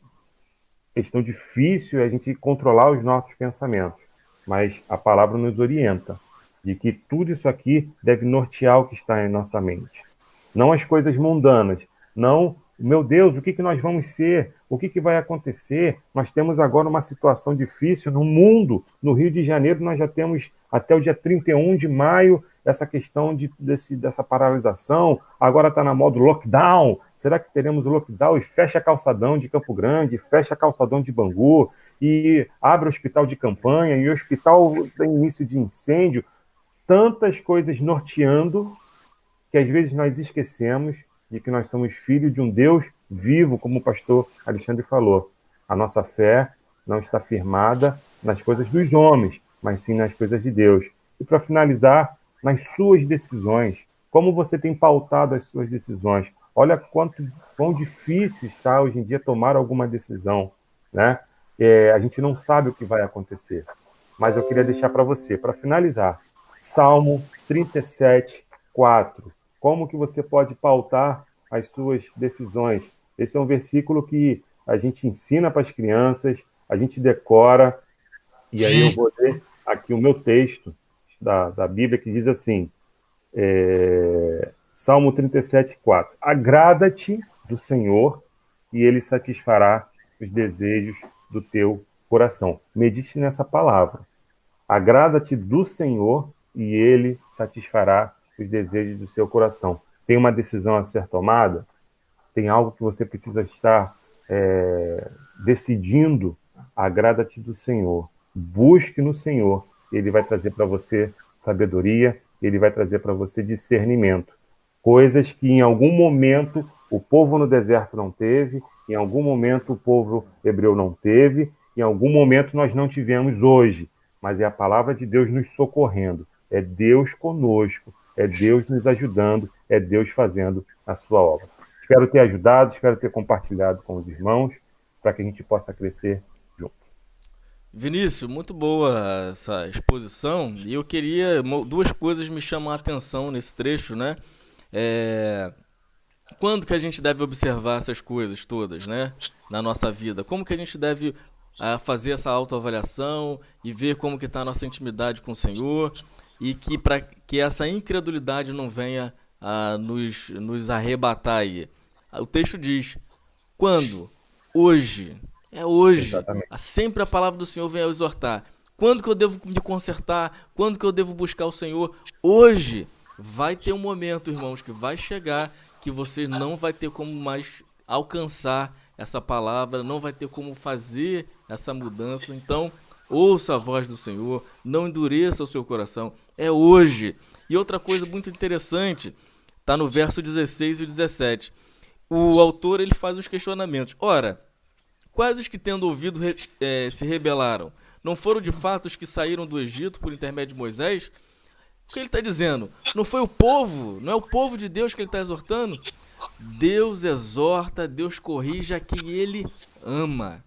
questão difícil é a gente controlar os nossos pensamentos, mas a palavra nos orienta de que tudo isso aqui deve nortear o que está em nossa mente. Não as coisas mundanas, não, meu Deus, o que nós vamos ser? O que vai acontecer? Nós temos agora uma situação difícil no mundo. No Rio de Janeiro, nós já temos até o dia 31 de maio essa questão dessa paralisação. Agora está na moda lockdown. Será que teremos o lockdown e fecha calçadão de Campo Grande, fecha calçadão de Bangu, e abre hospital de campanha, e o hospital tem início de incêndio? Tantas coisas norteando que às vezes nós esquecemos de que nós somos filhos de um Deus vivo, como o pastor Alexandre falou. A nossa fé não está firmada nas coisas dos homens, mas sim nas coisas de Deus. E para finalizar, nas suas decisões. Como você tem pautado as suas decisões? Olha quão difícil está hoje em dia tomar alguma decisão, né? A gente não sabe o que vai acontecer. Mas eu queria deixar para você, para finalizar, Salmo 37:4. Como que você pode pautar as suas decisões? Esse é um versículo que a gente ensina para as crianças, a gente decora, e aí eu vou ler aqui o meu texto da Bíblia, que diz assim, Salmo 37:4. Agrada-te do Senhor, e Ele satisfará os desejos do teu coração. Medite nessa palavra. Agrada-te do Senhor, e Ele satisfará os desejos do seu coração. Tem uma decisão a ser tomada? Tem algo que você precisa estar decidindo? Agrada-te do Senhor. Busque no Senhor. Ele vai trazer para você sabedoria, Ele vai trazer para você discernimento. Coisas que em algum momento o povo no deserto não teve, em algum momento o povo hebreu não teve, em algum momento nós não tivemos hoje. Mas é a palavra de Deus nos socorrendo. É Deus conosco, é Deus nos ajudando, é Deus fazendo a sua obra. Espero ter ajudado, espero ter compartilhado com os irmãos, para que a gente possa crescer junto. Vinícius, muito boa essa exposição, e eu queria, duas coisas me chamam a atenção nesse trecho, né? Quando que a gente deve observar essas coisas todas, né, na nossa vida? Como que a gente deve fazer essa autoavaliação e ver como que está a nossa intimidade com o Senhor, e que para que essa incredulidade não venha nos arrebatar aí. O texto diz, quando? Hoje. É hoje. Exatamente. Sempre a palavra do Senhor vem a exortar. Quando que eu devo me consertar? Quando que eu devo buscar o Senhor? Hoje. Vai ter um momento, irmãos, que vai chegar que você não vai ter como mais alcançar essa palavra, não vai ter como fazer essa mudança. Então, ouça a voz do Senhor, não endureça o seu coração. É hoje. E outra coisa muito interessante, está no verso 16 e 17. O autor ele faz os questionamentos. Ora, quais os que tendo ouvido se rebelaram? Não foram de fato os que saíram do Egito por intermédio de Moisés? O que ele está dizendo? Não foi o povo? Não é o povo de Deus que ele está exortando? Deus exorta, Deus corrige a quem ele ama.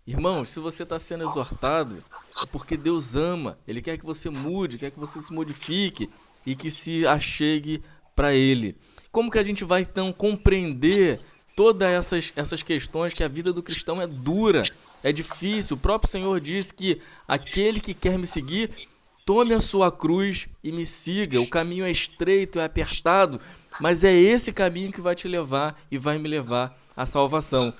Irmãos, se você está sendo exortado, é porque Deus ama. Ele quer que você mude, quer que você se modifique e que se achegue para Ele. Como que a gente vai, então, compreender todas essas questões, que a vida do cristão é dura, é difícil? O próprio Senhor diz que aquele que quer me seguir, tome a sua cruz e me siga. O caminho é estreito, é apertado, mas é esse caminho que vai te levar e vai me levar à salvação.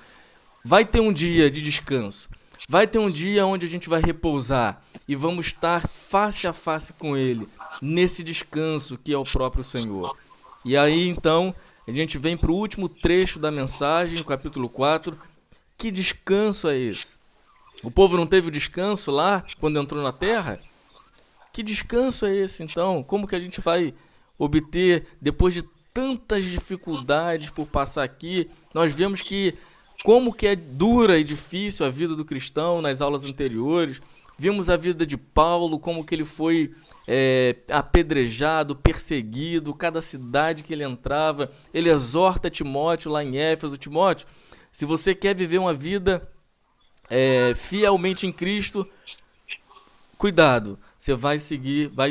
Vai ter um dia de descanso, vai ter um dia onde a gente vai repousar e vamos estar face a face com Ele, nesse descanso que é o próprio Senhor. E aí, então, a gente vem para o último trecho da mensagem, no capítulo 4. Que descanso é esse? O povo não teve o descanso lá quando entrou na terra? Que descanso é esse então? Como que a gente vai obter depois de tantas dificuldades por passar aqui? Nós vemos que como que é dura e difícil a vida do cristão nas aulas anteriores. Vimos a vida de Paulo, como que ele foi apedrejado, perseguido, cada cidade que ele entrava. Ele exorta Timóteo lá em Éfeso: Timóteo, se você quer viver uma vida fielmente em Cristo, cuidado, você vai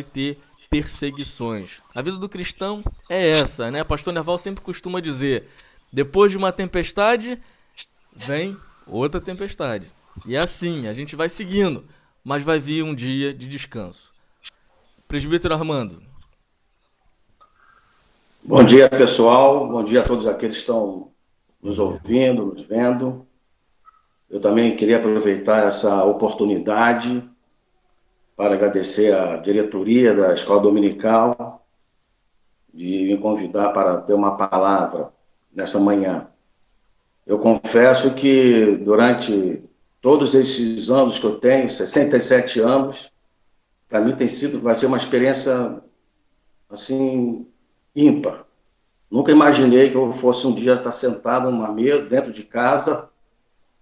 ter perseguições. A vida do cristão é essa, né? O pastor Nerval sempre costuma dizer: depois de uma tempestade, vem outra tempestade. E é assim, a gente vai seguindo, mas vai vir um dia de descanso. Presbítero Armando. Bom dia, pessoal. Bom dia a todos aqueles que estão nos ouvindo, nos vendo. Eu também queria aproveitar essa oportunidade para agradecer à diretoria da Escola Dominical de me convidar para ter uma palavra nessa manhã. Eu confesso que durante todos esses anos que eu tenho, 67 anos, para mim vai ser uma experiência assim ímpar. Nunca imaginei que eu fosse um dia estar sentado numa mesa dentro de casa,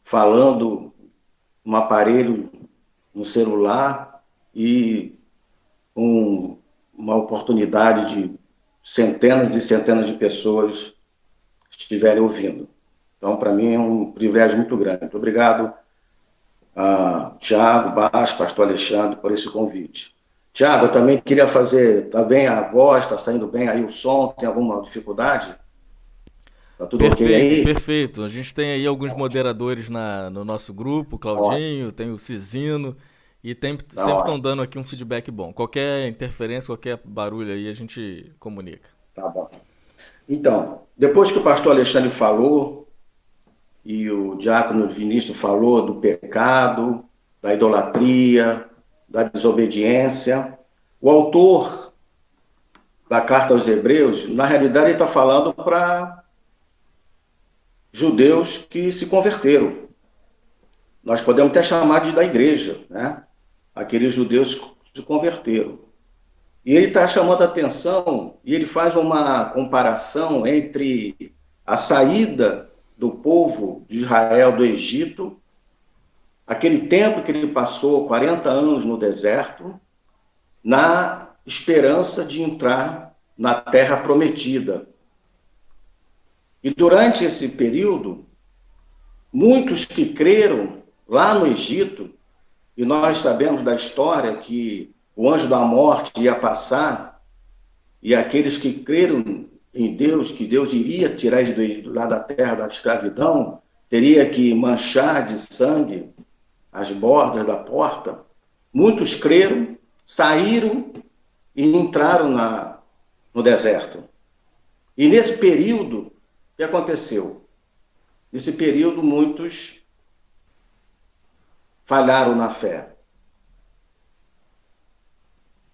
falando um aparelho no celular e com uma oportunidade de centenas e centenas de pessoas estiverem ouvindo. Então, para mim, é um privilégio muito grande. Muito obrigado a Tiago, Baixo, pastor Alexandre, por esse convite. Tiago, eu também queria fazer, tá bem a voz, está saindo bem aí o som, tem alguma dificuldade? Tá tudo ok aí? Perfeito. A gente tem aí alguns moderadores no nosso grupo, o Claudinho, tem o Cisino, e sempre estão dando aqui um feedback bom. Qualquer interferência, qualquer barulho aí, a gente comunica. Tá bom. Então, depois que o pastor Alexandre falou, e o diácono Vinícius falou do pecado, da idolatria, da desobediência, o autor da carta aos Hebreus, na realidade, ele está falando para judeus que se converteram. Nós podemos até chamar da igreja, né? Aqueles judeus que se converteram. E ele está chamando a atenção, e ele faz uma comparação entre a saída do povo de Israel do Egito, aquele tempo que ele passou 40 anos no deserto, na esperança de entrar na terra prometida. E durante esse período, muitos que creram lá no Egito, e nós sabemos da história que o anjo da morte ia passar, e aqueles que creram em Deus, que Deus iria tirar eles lá da terra da escravidão, teria que manchar de sangue as bordas da porta. Muitos creram, saíram e entraram no deserto. E nesse período, o que aconteceu? Nesse período, muitos falharam na fé.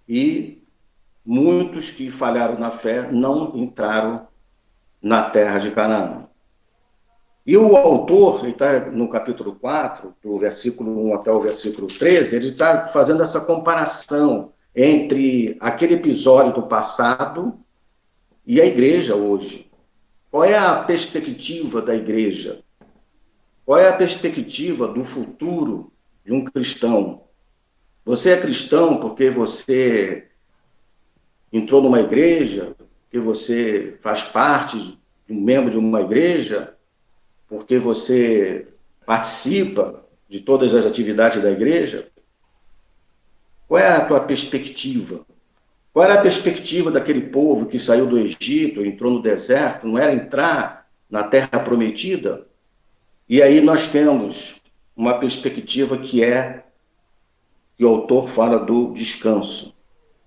E muitos que falharam na fé não entraram na terra de Canaã. E o autor, ele está no capítulo 4, do versículo 1 até o versículo 13, ele está fazendo essa comparação entre aquele episódio do passado e a igreja hoje. Qual é a perspectiva da igreja? Qual é a perspectiva do futuro de um cristão? Você é cristão porque você entrou numa igreja, porque você faz parte de um membro de uma igreja, porque você participa de todas as atividades da igreja? Qual é a tua perspectiva? Qual era a perspectiva daquele povo que saiu do Egito, entrou no deserto, não era entrar na terra prometida? E aí nós temos uma perspectiva que o autor fala do descanso.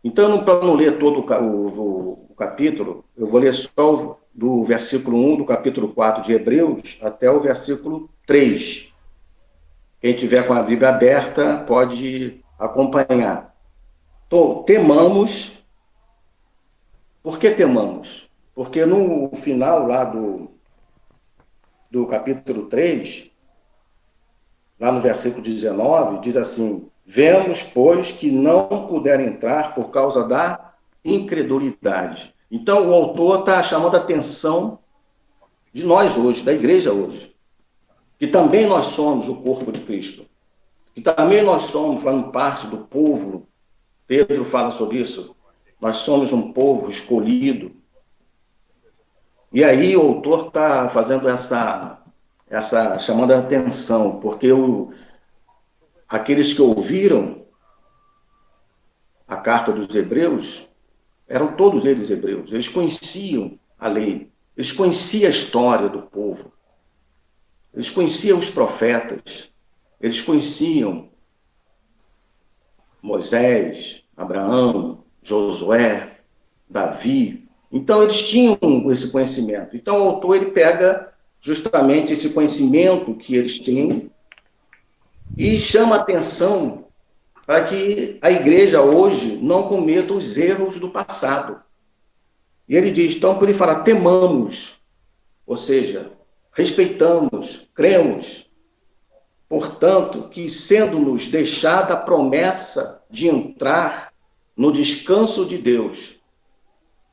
Então, para não ler todo o capítulo, eu vou ler só do versículo 1 do capítulo 4 de Hebreus até o versículo 3. Quem tiver com a Bíblia aberta pode acompanhar. Então, temamos. Por que temamos? Porque no final lá do capítulo 3, lá no versículo 19, diz assim: vemos, pois, que não puderam entrar por causa da incredulidade. Então, o autor está chamando a atenção de nós hoje, da igreja hoje, que também nós somos o corpo de Cristo, que também nós somos, fazendo parte do povo. Pedro fala sobre isso. Nós somos um povo escolhido. E aí o autor está fazendo chamando a atenção, porque aqueles que ouviram a carta dos Hebreus, eram todos eles hebreus. Eles conheciam a lei, eles conheciam a história do povo, eles conheciam os profetas, eles conheciam Moisés, Abraão, Josué, Davi. Então, eles tinham esse conhecimento. Então, o autor ele pega justamente esse conhecimento que eles têm e chama atenção para que a igreja hoje não cometa os erros do passado. E ele diz, então, por ele fala, temamos, ou seja, respeitamos, cremos, portanto, que sendo-nos deixada a promessa de entrar no descanso de Deus,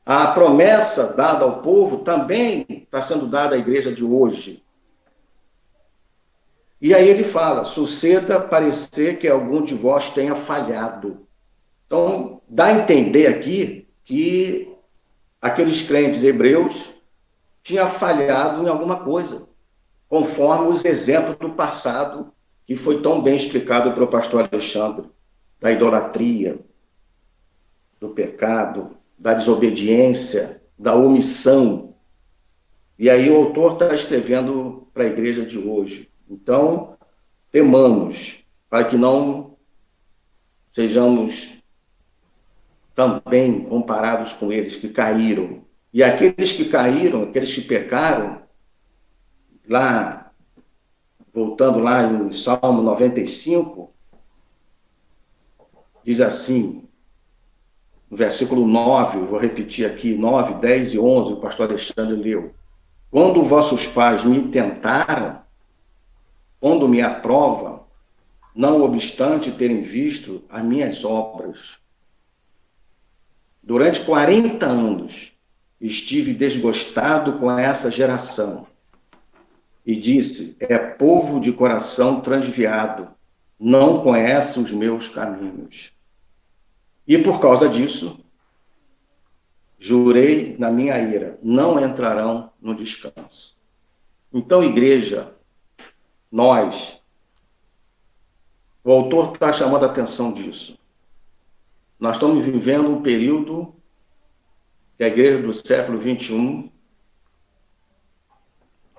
a promessa dada ao povo também está sendo dada à igreja de hoje. E aí ele fala, suceda parecer que algum de vós tenha falhado. Então, dá a entender aqui que aqueles crentes hebreus tinham falhado em alguma coisa, conforme os exemplos do passado, que foi tão bem explicado pelo pastor Alexandre, da idolatria, do pecado, da desobediência, da omissão. E aí o autor está escrevendo para a igreja de hoje. Então, temamos, para que não sejamos também comparados com eles que caíram. E aqueles que caíram, aqueles que pecaram, lá, voltando lá em Salmo 95, diz assim, no versículo 9, vou repetir aqui, 9, 10 e 11, o pastor Alexandre leu. Quando vossos pais me tentaram, quando me aprovam, não obstante terem visto as minhas obras. Durante 40 anos, estive desgostado com essa geração. E disse, é povo de coração transviado, não conhece os meus caminhos. E por causa disso, jurei na minha ira, não entrarão no descanso. Então, igreja, nós, o autor está chamando a atenção disso. Nós estamos vivendo um período que a igreja do século XXI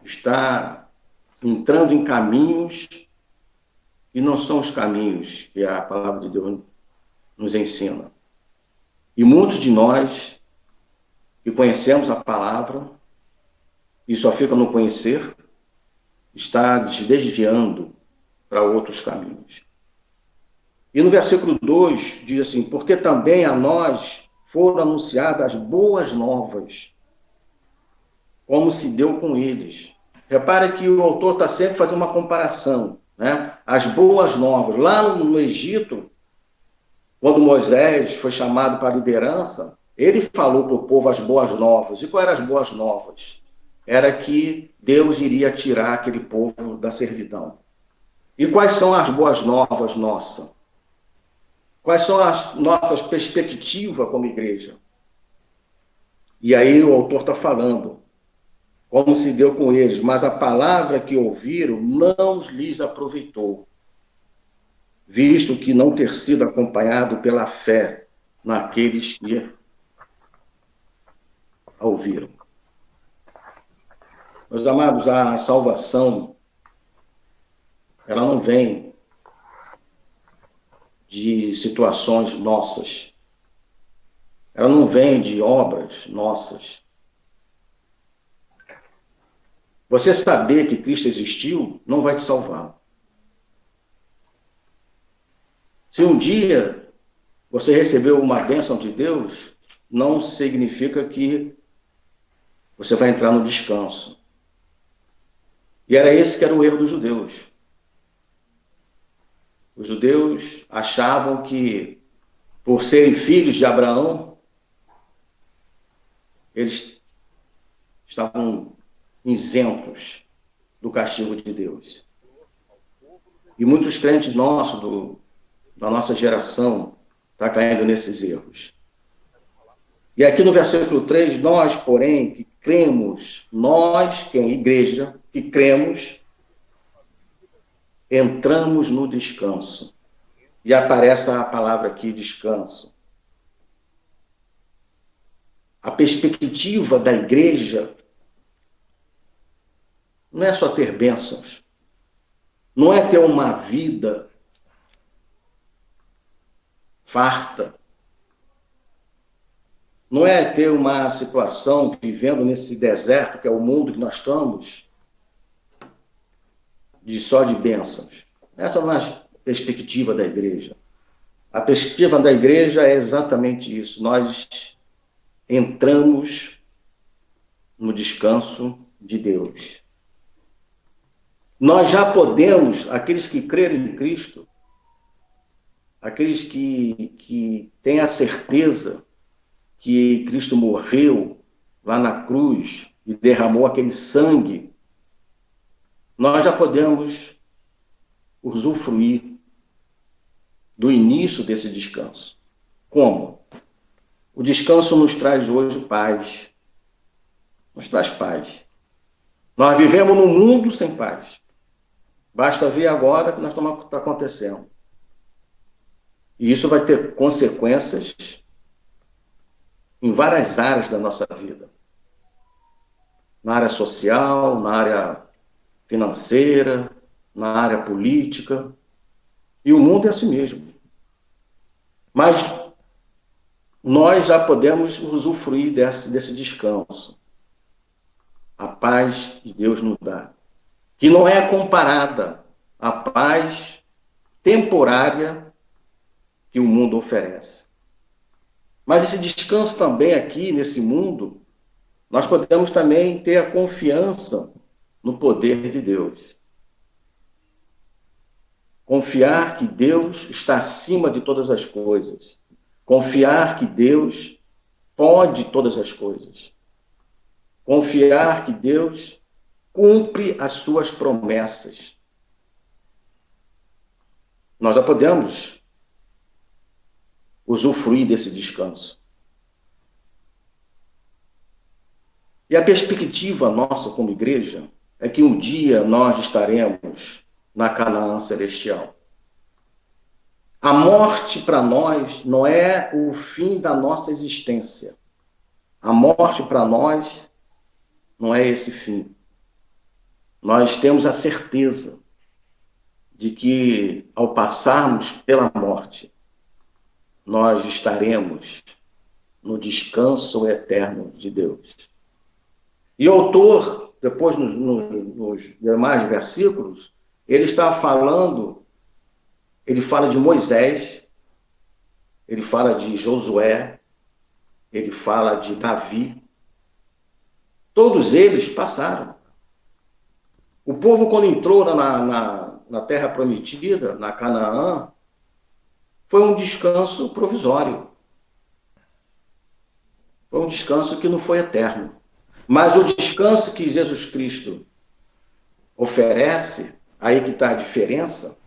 está entrando em caminhos que não são os caminhos que a palavra de Deus nos ensina. E muitos de nós que conhecemos a palavra e só fica no conhecer, está se desviando para outros caminhos. E no versículo 2 diz assim, porque também a nós foram anunciadas as boas novas, como se deu com eles. Repare que o autor está sempre fazendo uma comparação, né? As boas novas. Lá no Egito, quando Moisés foi chamado para a liderança, ele falou para o povo as boas novas. E quais eram as boas novas? Era que Deus iria tirar aquele povo da servidão. E quais são as boas novas nossas? Quais são as nossas perspectivas como igreja? E aí o autor está falando, como se deu com eles, mas a palavra que ouviram não lhes aproveitou, visto que não ter sido acompanhado pela fé naqueles que a ouviram. Meus amados, a salvação, ela não vem de situações nossas. Ela não vem de obras nossas. Você saber que Cristo existiu não vai te salvar. Se um dia você recebeu uma bênção de Deus, não significa que você vai entrar no descanso. E era esse que era o erro dos judeus. Os judeus achavam que, por serem filhos de Abraão, eles estavam isentos do castigo de Deus. E muitos crentes nossos, da nossa geração, estão caindo nesses erros. E aqui no versículo 3, nós, porém, que cremos, nós, que é a igreja, que cremos, entramos no descanso. E aparece a palavra aqui, descanso. A perspectiva da igreja não é só ter bênçãos, não é ter uma vida farta, não é ter uma situação vivendo nesse deserto que é o mundo que nós estamos, só de bênçãos. Essa não é a perspectiva da igreja. A perspectiva da igreja é exatamente isso. Nós entramos no descanso de Deus. Nós já podemos, aqueles que crerem em Cristo, aqueles que têm a certeza que Cristo morreu lá na cruz e derramou aquele sangue, nós já podemos usufruir do início desse descanso. Como? O descanso nos traz hoje paz. Nos traz paz. Nós vivemos num mundo sem paz. Basta ver agora o que está acontecendo. E isso vai ter consequências em várias áreas da nossa vida. Na área social, na área financeira, na área política. E o mundo é assim mesmo. Mas nós já podemos usufruir desse descanso. A paz que Deus nos dá. Que não é comparada à paz temporária que o mundo oferece. Mas esse descanso também aqui, nesse mundo, nós podemos também ter a confiança no poder de Deus. Confiar que Deus está acima de todas as coisas. Confiar que Deus pode todas as coisas. Confiar que Deus cumpre as suas promessas. Nós já podemos usufruir desse descanso. E a perspectiva nossa como igreja é que um dia nós estaremos na Canaã celestial. A morte para nós não é o fim da nossa existência. A morte para nós não é esse fim. Nós temos a certeza de que, ao passarmos pela morte, nós estaremos no descanso eterno de Deus. E o autor, depois nos demais versículos, ele está falando, ele fala de Moisés, ele fala de Josué, ele fala de Davi. Todos eles passaram. O povo, quando entrou na terra prometida, na Canaã, foi um descanso provisório. Foi um descanso que não foi eterno. Mas o descanso que Jesus Cristo oferece, aí que está a diferença,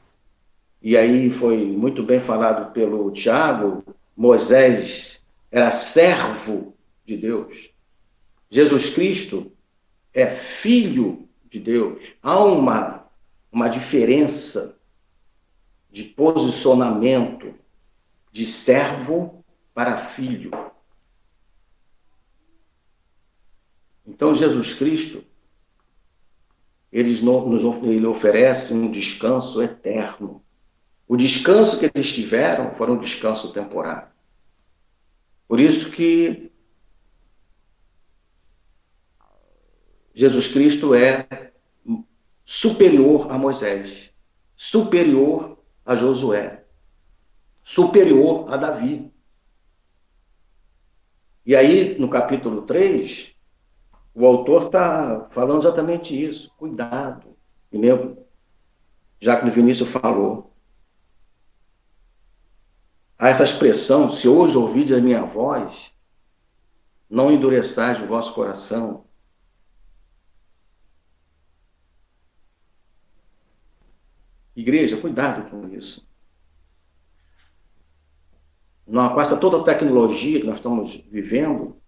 e aí foi muito bem falado pelo Tiago, Moisés era servo de Deus. Jesus Cristo é filho de Deus. Há uma diferença de posicionamento de servo para filho. Então, Jesus Cristo, ele oferece um descanso eterno. O descanso que eles tiveram foi um descanso temporário. Por isso que Jesus Cristo é superior a Moisés, superior a Josué, superior a Davi. E aí, no capítulo 3, o autor está falando exatamente isso. Cuidado. E mesmo, já que o Vinícius falou, Há essa expressão: se hoje ouvides a minha voz, não endureçais o vosso coração. Igreja, cuidado com isso. Com essa toda a tecnologia que nós estamos vivendo,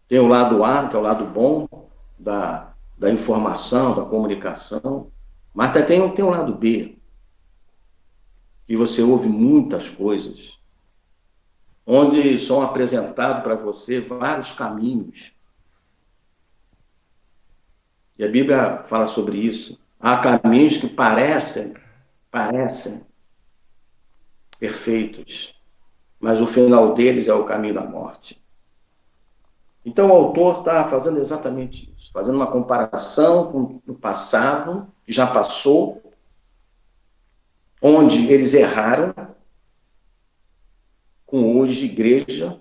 tem o lado A, que é o lado bom da informação, da comunicação, mas tem um lado B, que você ouve muitas coisas, onde são apresentados para você vários caminhos. E a Bíblia fala sobre isso. Há caminhos que parecem perfeitos, mas o final deles é o caminho da morte. Então o autor está fazendo exatamente isso, fazendo uma comparação com o passado, que já passou, onde eles erraram, com hoje igreja,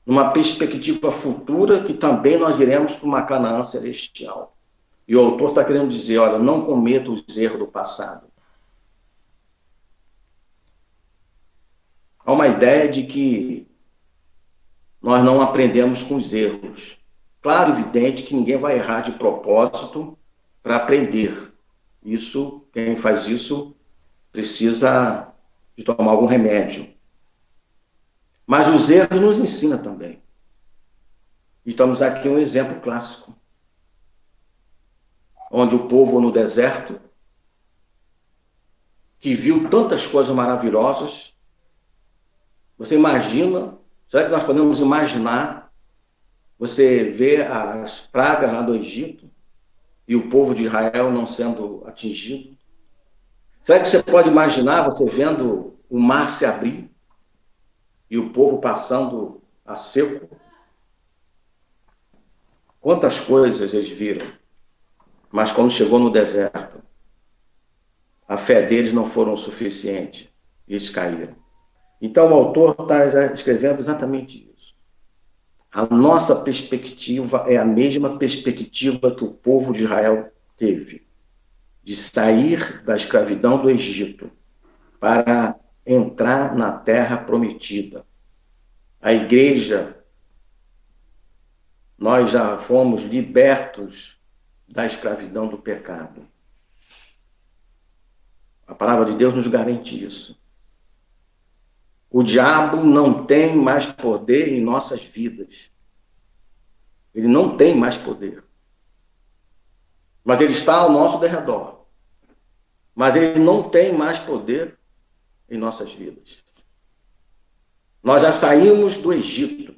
numa perspectiva futura que também nós iremos para uma Canaã celestial. E o autor está querendo dizer, olha, não cometa os erros do passado. Há uma ideia de que nós não aprendemos com os erros. Claro, evidente que ninguém vai errar de propósito para aprender. Quem faz isso precisa de tomar algum remédio. Mas os erros nos ensinam também. E estamos aqui um exemplo clássico, onde o povo no deserto, que viu tantas coisas maravilhosas, você imagina, será que nós podemos imaginar, você vê as pragas lá do Egito e o povo de Israel não sendo atingido? Será que você pode imaginar você vendo o mar se abrir e o povo passando a seco? Quantas coisas eles viram, mas quando chegou no deserto, a fé deles não foram o suficiente e eles caíram. Então o autor está escrevendo exatamente isso. A nossa perspectiva é a mesma perspectiva que o povo de Israel teve, de sair da escravidão do Egito para entrar na terra prometida. A igreja, nós já fomos libertos da escravidão do pecado. A palavra de Deus nos garante isso. O diabo não tem mais poder em nossas vidas. Ele não tem mais poder. Mas ele está ao nosso derredor. Mas ele não tem mais poder em nossas vidas. Nós já saímos do Egito.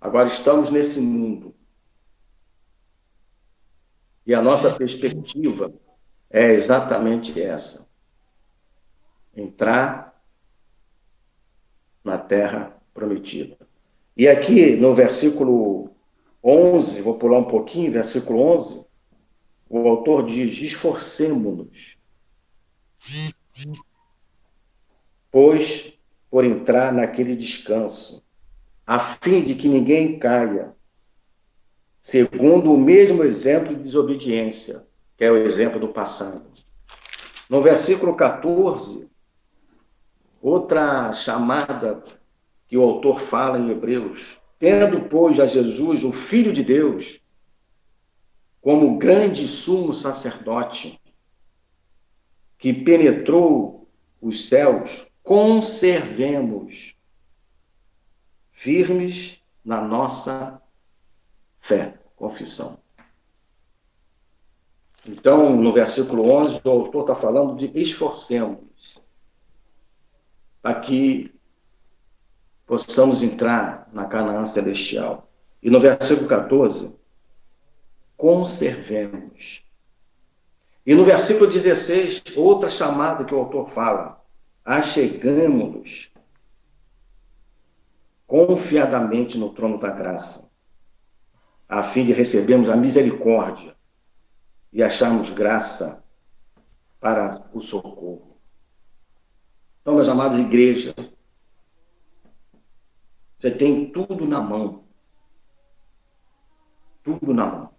Agora estamos nesse mundo. E a nossa perspectiva é exatamente essa. Entrar na terra prometida. E aqui no versículo 11, vou pular um pouquinho, versículo 11, o autor diz: esforcemo-nos, pois, por entrar naquele descanso, a fim de que ninguém caia, segundo o mesmo exemplo de desobediência, que é o exemplo do passado. No versículo 14, outra chamada que o autor fala em Hebreus: tendo, pois, a Jesus, o Filho de Deus, como grande sumo sacerdote, que penetrou os céus, conservemos firmes na nossa fé, confissão. Então, no versículo 11, o autor está falando de esforcemos para que possamos entrar na Canaã celestial. E no versículo 14, conservemos. E no versículo 16, outra chamada que o autor fala: achegamo-nos confiadamente no trono da graça, a fim de recebermos a misericórdia e acharmos graça para o socorro. Então, meus amados, igreja, você tem tudo na mão. Tudo na mão.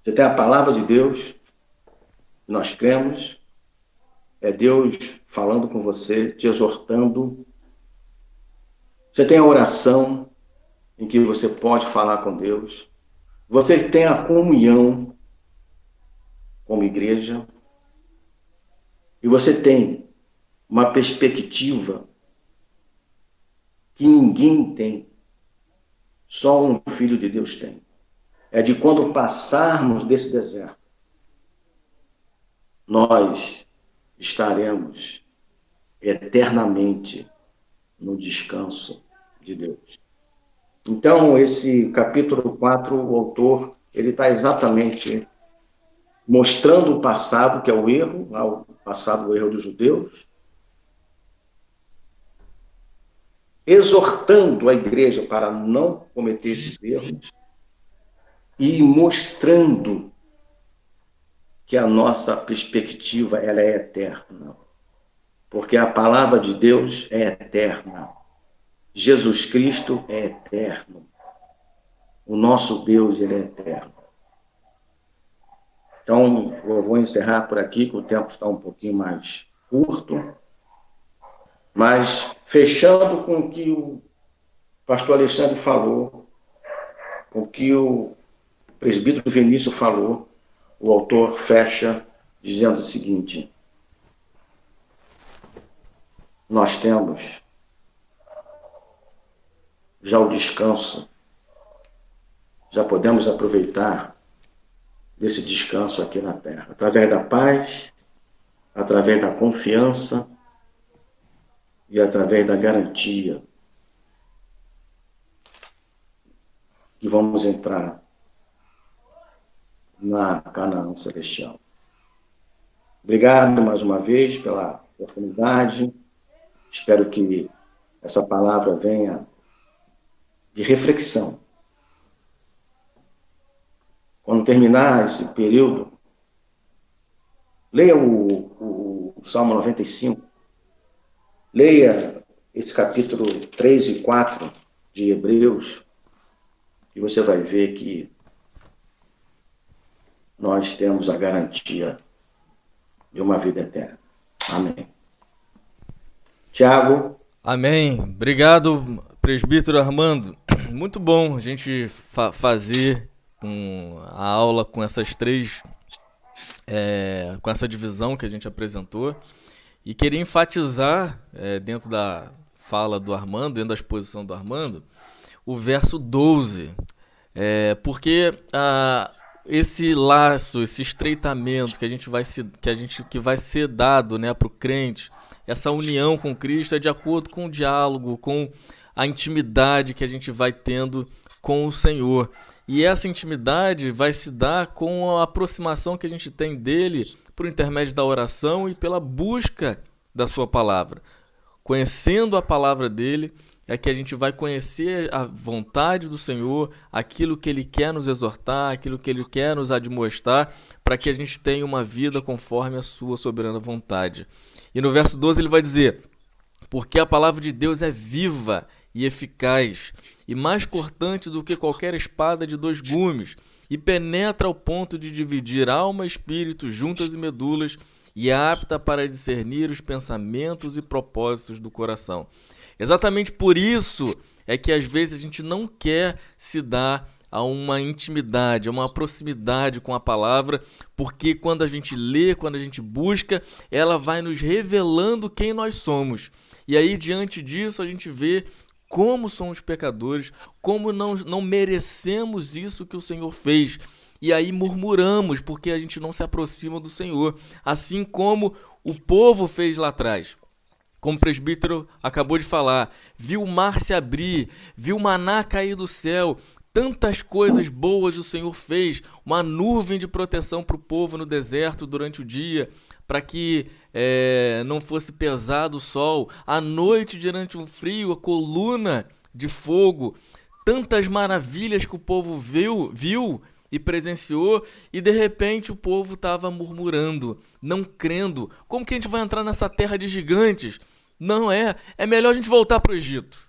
Você tem a palavra de Deus, nós cremos, É Deus falando com você, te exortando. Você tem a oração em que você pode falar com Deus. Você tem a comunhão como igreja. E você tem uma perspectiva que ninguém tem. Só um filho de Deus tem. É de quando passarmos desse deserto, nós estaremos eternamente no descanso de Deus. Então, esse capítulo 4, o autor, ele está exatamente mostrando o passado, que é o erro, o passado, o erro dos judeus, exortando a igreja para não cometer esses erros e mostrando que a nossa perspectiva ela é eterna, porque a palavra de Deus é eterna. Jesus Cristo é eterno. O nosso Deus, ele é eterno. Então, eu vou encerrar por aqui, que o tempo está um pouquinho mais curto, mas fechando com o que o pastor Alexandre falou, com o que o presbítero Vinícius falou, o autor fecha dizendo o seguinte: nós temos já o descanso, já podemos aproveitar desse descanso aqui na terra, através da paz, através da confiança e através da garantia que vamos entrar na Canaã Celestial. Obrigado mais uma vez pela oportunidade. Espero que essa palavra venha de reflexão. Quando terminar esse período, leia o Salmo 95, leia esse capítulo 3 e 4 de Hebreus, e você vai ver que nós temos a garantia de uma vida eterna. Amém. Tiago. Amém. Obrigado, presbítero Armando. Muito bom a gente fazer a aula com essas três, com essa divisão que a gente apresentou. E queria enfatizar, dentro da fala do Armando, dentro da exposição do Armando, o verso 12. Porque esse laço, esse estreitamento que vai ser dado, né, para o crente, essa união com Cristo é de acordo com o diálogo, com a intimidade que a gente vai tendo com o Senhor. E essa intimidade vai se dar com a aproximação que a gente tem dele por intermédio da oração e pela busca da sua palavra. Conhecendo a palavra dele, é que a gente vai conhecer a vontade do Senhor, aquilo que ele quer nos exortar, aquilo que ele quer nos admoestar, para que a gente tenha uma vida conforme a sua soberana vontade. E no verso 12 ele vai dizer: porque a palavra de Deus é viva e eficaz, e mais cortante do que qualquer espada de 2 gumes, e penetra ao ponto de dividir alma e espírito, juntas e medulas, e é apta para discernir os pensamentos e propósitos do coração. Exatamente por isso é que às vezes a gente não quer se dar a uma intimidade, a uma proximidade com a palavra, porque quando a gente lê, quando a gente busca, ela vai nos revelando quem nós somos. E aí, diante disso, a gente vê como somos pecadores, como não merecemos isso que o Senhor fez. E aí murmuramos porque a gente não se aproxima do Senhor, assim como o povo fez lá atrás. Como o presbítero acabou de falar, viu o mar se abrir, viu o maná cair do céu, tantas coisas boas o Senhor fez, uma nuvem de proteção para o povo no deserto durante o dia, para que não fosse pesado o sol, à noite durante um frio, a coluna de fogo, tantas maravilhas que o povo viu e presenciou, e de repente o povo estava murmurando, não crendo. Como que a gente vai entrar nessa terra de gigantes? Não é melhor a gente voltar para o Egito.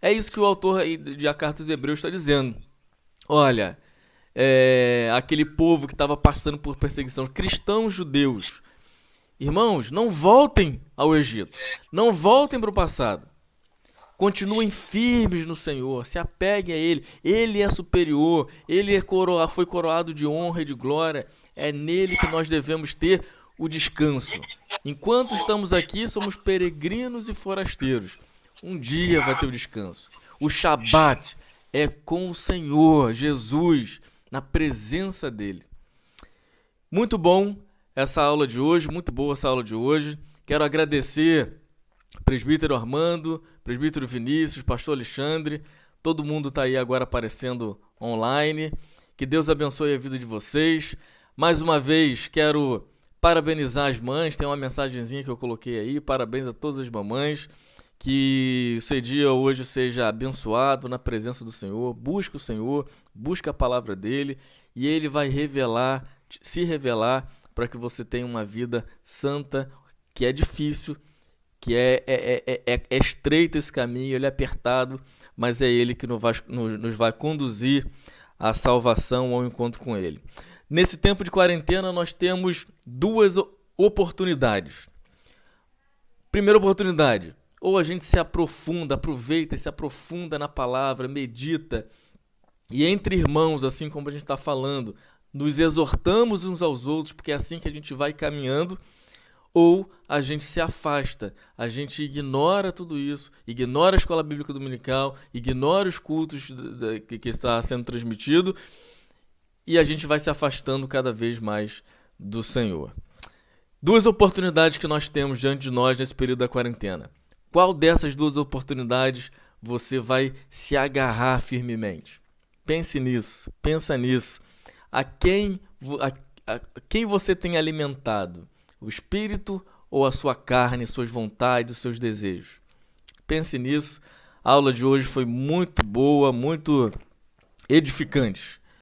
É isso que o autor aí de A Carta aos Hebreus está dizendo. Olha, aquele povo que estava passando por perseguição, cristãos judeus, Irmãos, não voltem ao Egito. Não voltem para o passado. Continuem firmes no Senhor, se apeguem a Ele. Ele é superior, Ele foi coroado de honra e de glória. É nele que nós devemos ter o descanso. Enquanto estamos aqui, somos peregrinos e forasteiros. Um dia vai ter o descanso. O Shabat é com o Senhor, Jesus, na presença dEle. Muito bom essa aula de hoje, muito boa essa aula de hoje. Quero agradecer presbítero Armando, presbítero Vinícius, pastor Alexandre, todo mundo está aí agora aparecendo online. Que Deus abençoe a vida de vocês. Mais uma vez, quero parabenizar as mães, tem uma mensagenzinha que eu coloquei aí, parabéns a todas as mamães. Que o seu dia hoje seja abençoado na presença do Senhor. Busque o Senhor, busque a palavra dEle e Ele vai se revelar para que você tenha uma vida santa, que é difícil, que é estreito esse caminho, ele é apertado, mas é Ele que nos vai conduzir à salvação, ao encontro com Ele. Nesse tempo de quarentena, nós temos duas oportunidades. Primeira oportunidade, ou a gente se aprofunda, aproveita e se aprofunda na palavra, medita, e entre irmãos, assim como a gente está falando, nos exortamos uns aos outros, porque é assim que a gente vai caminhando, ou a gente se afasta, a gente ignora tudo isso, ignora a escola bíblica dominical, ignora os cultos que está sendo transmitido, e a gente vai se afastando cada vez mais do Senhor. Duas oportunidades que nós temos diante de nós nesse período da quarentena. Qual dessas duas oportunidades você vai se agarrar firmemente? Pense nisso, pensa nisso. A quem você tem alimentado? O espírito ou a sua carne, suas vontades, os seus desejos? Pense nisso. A aula de hoje foi muito boa, muito edificante.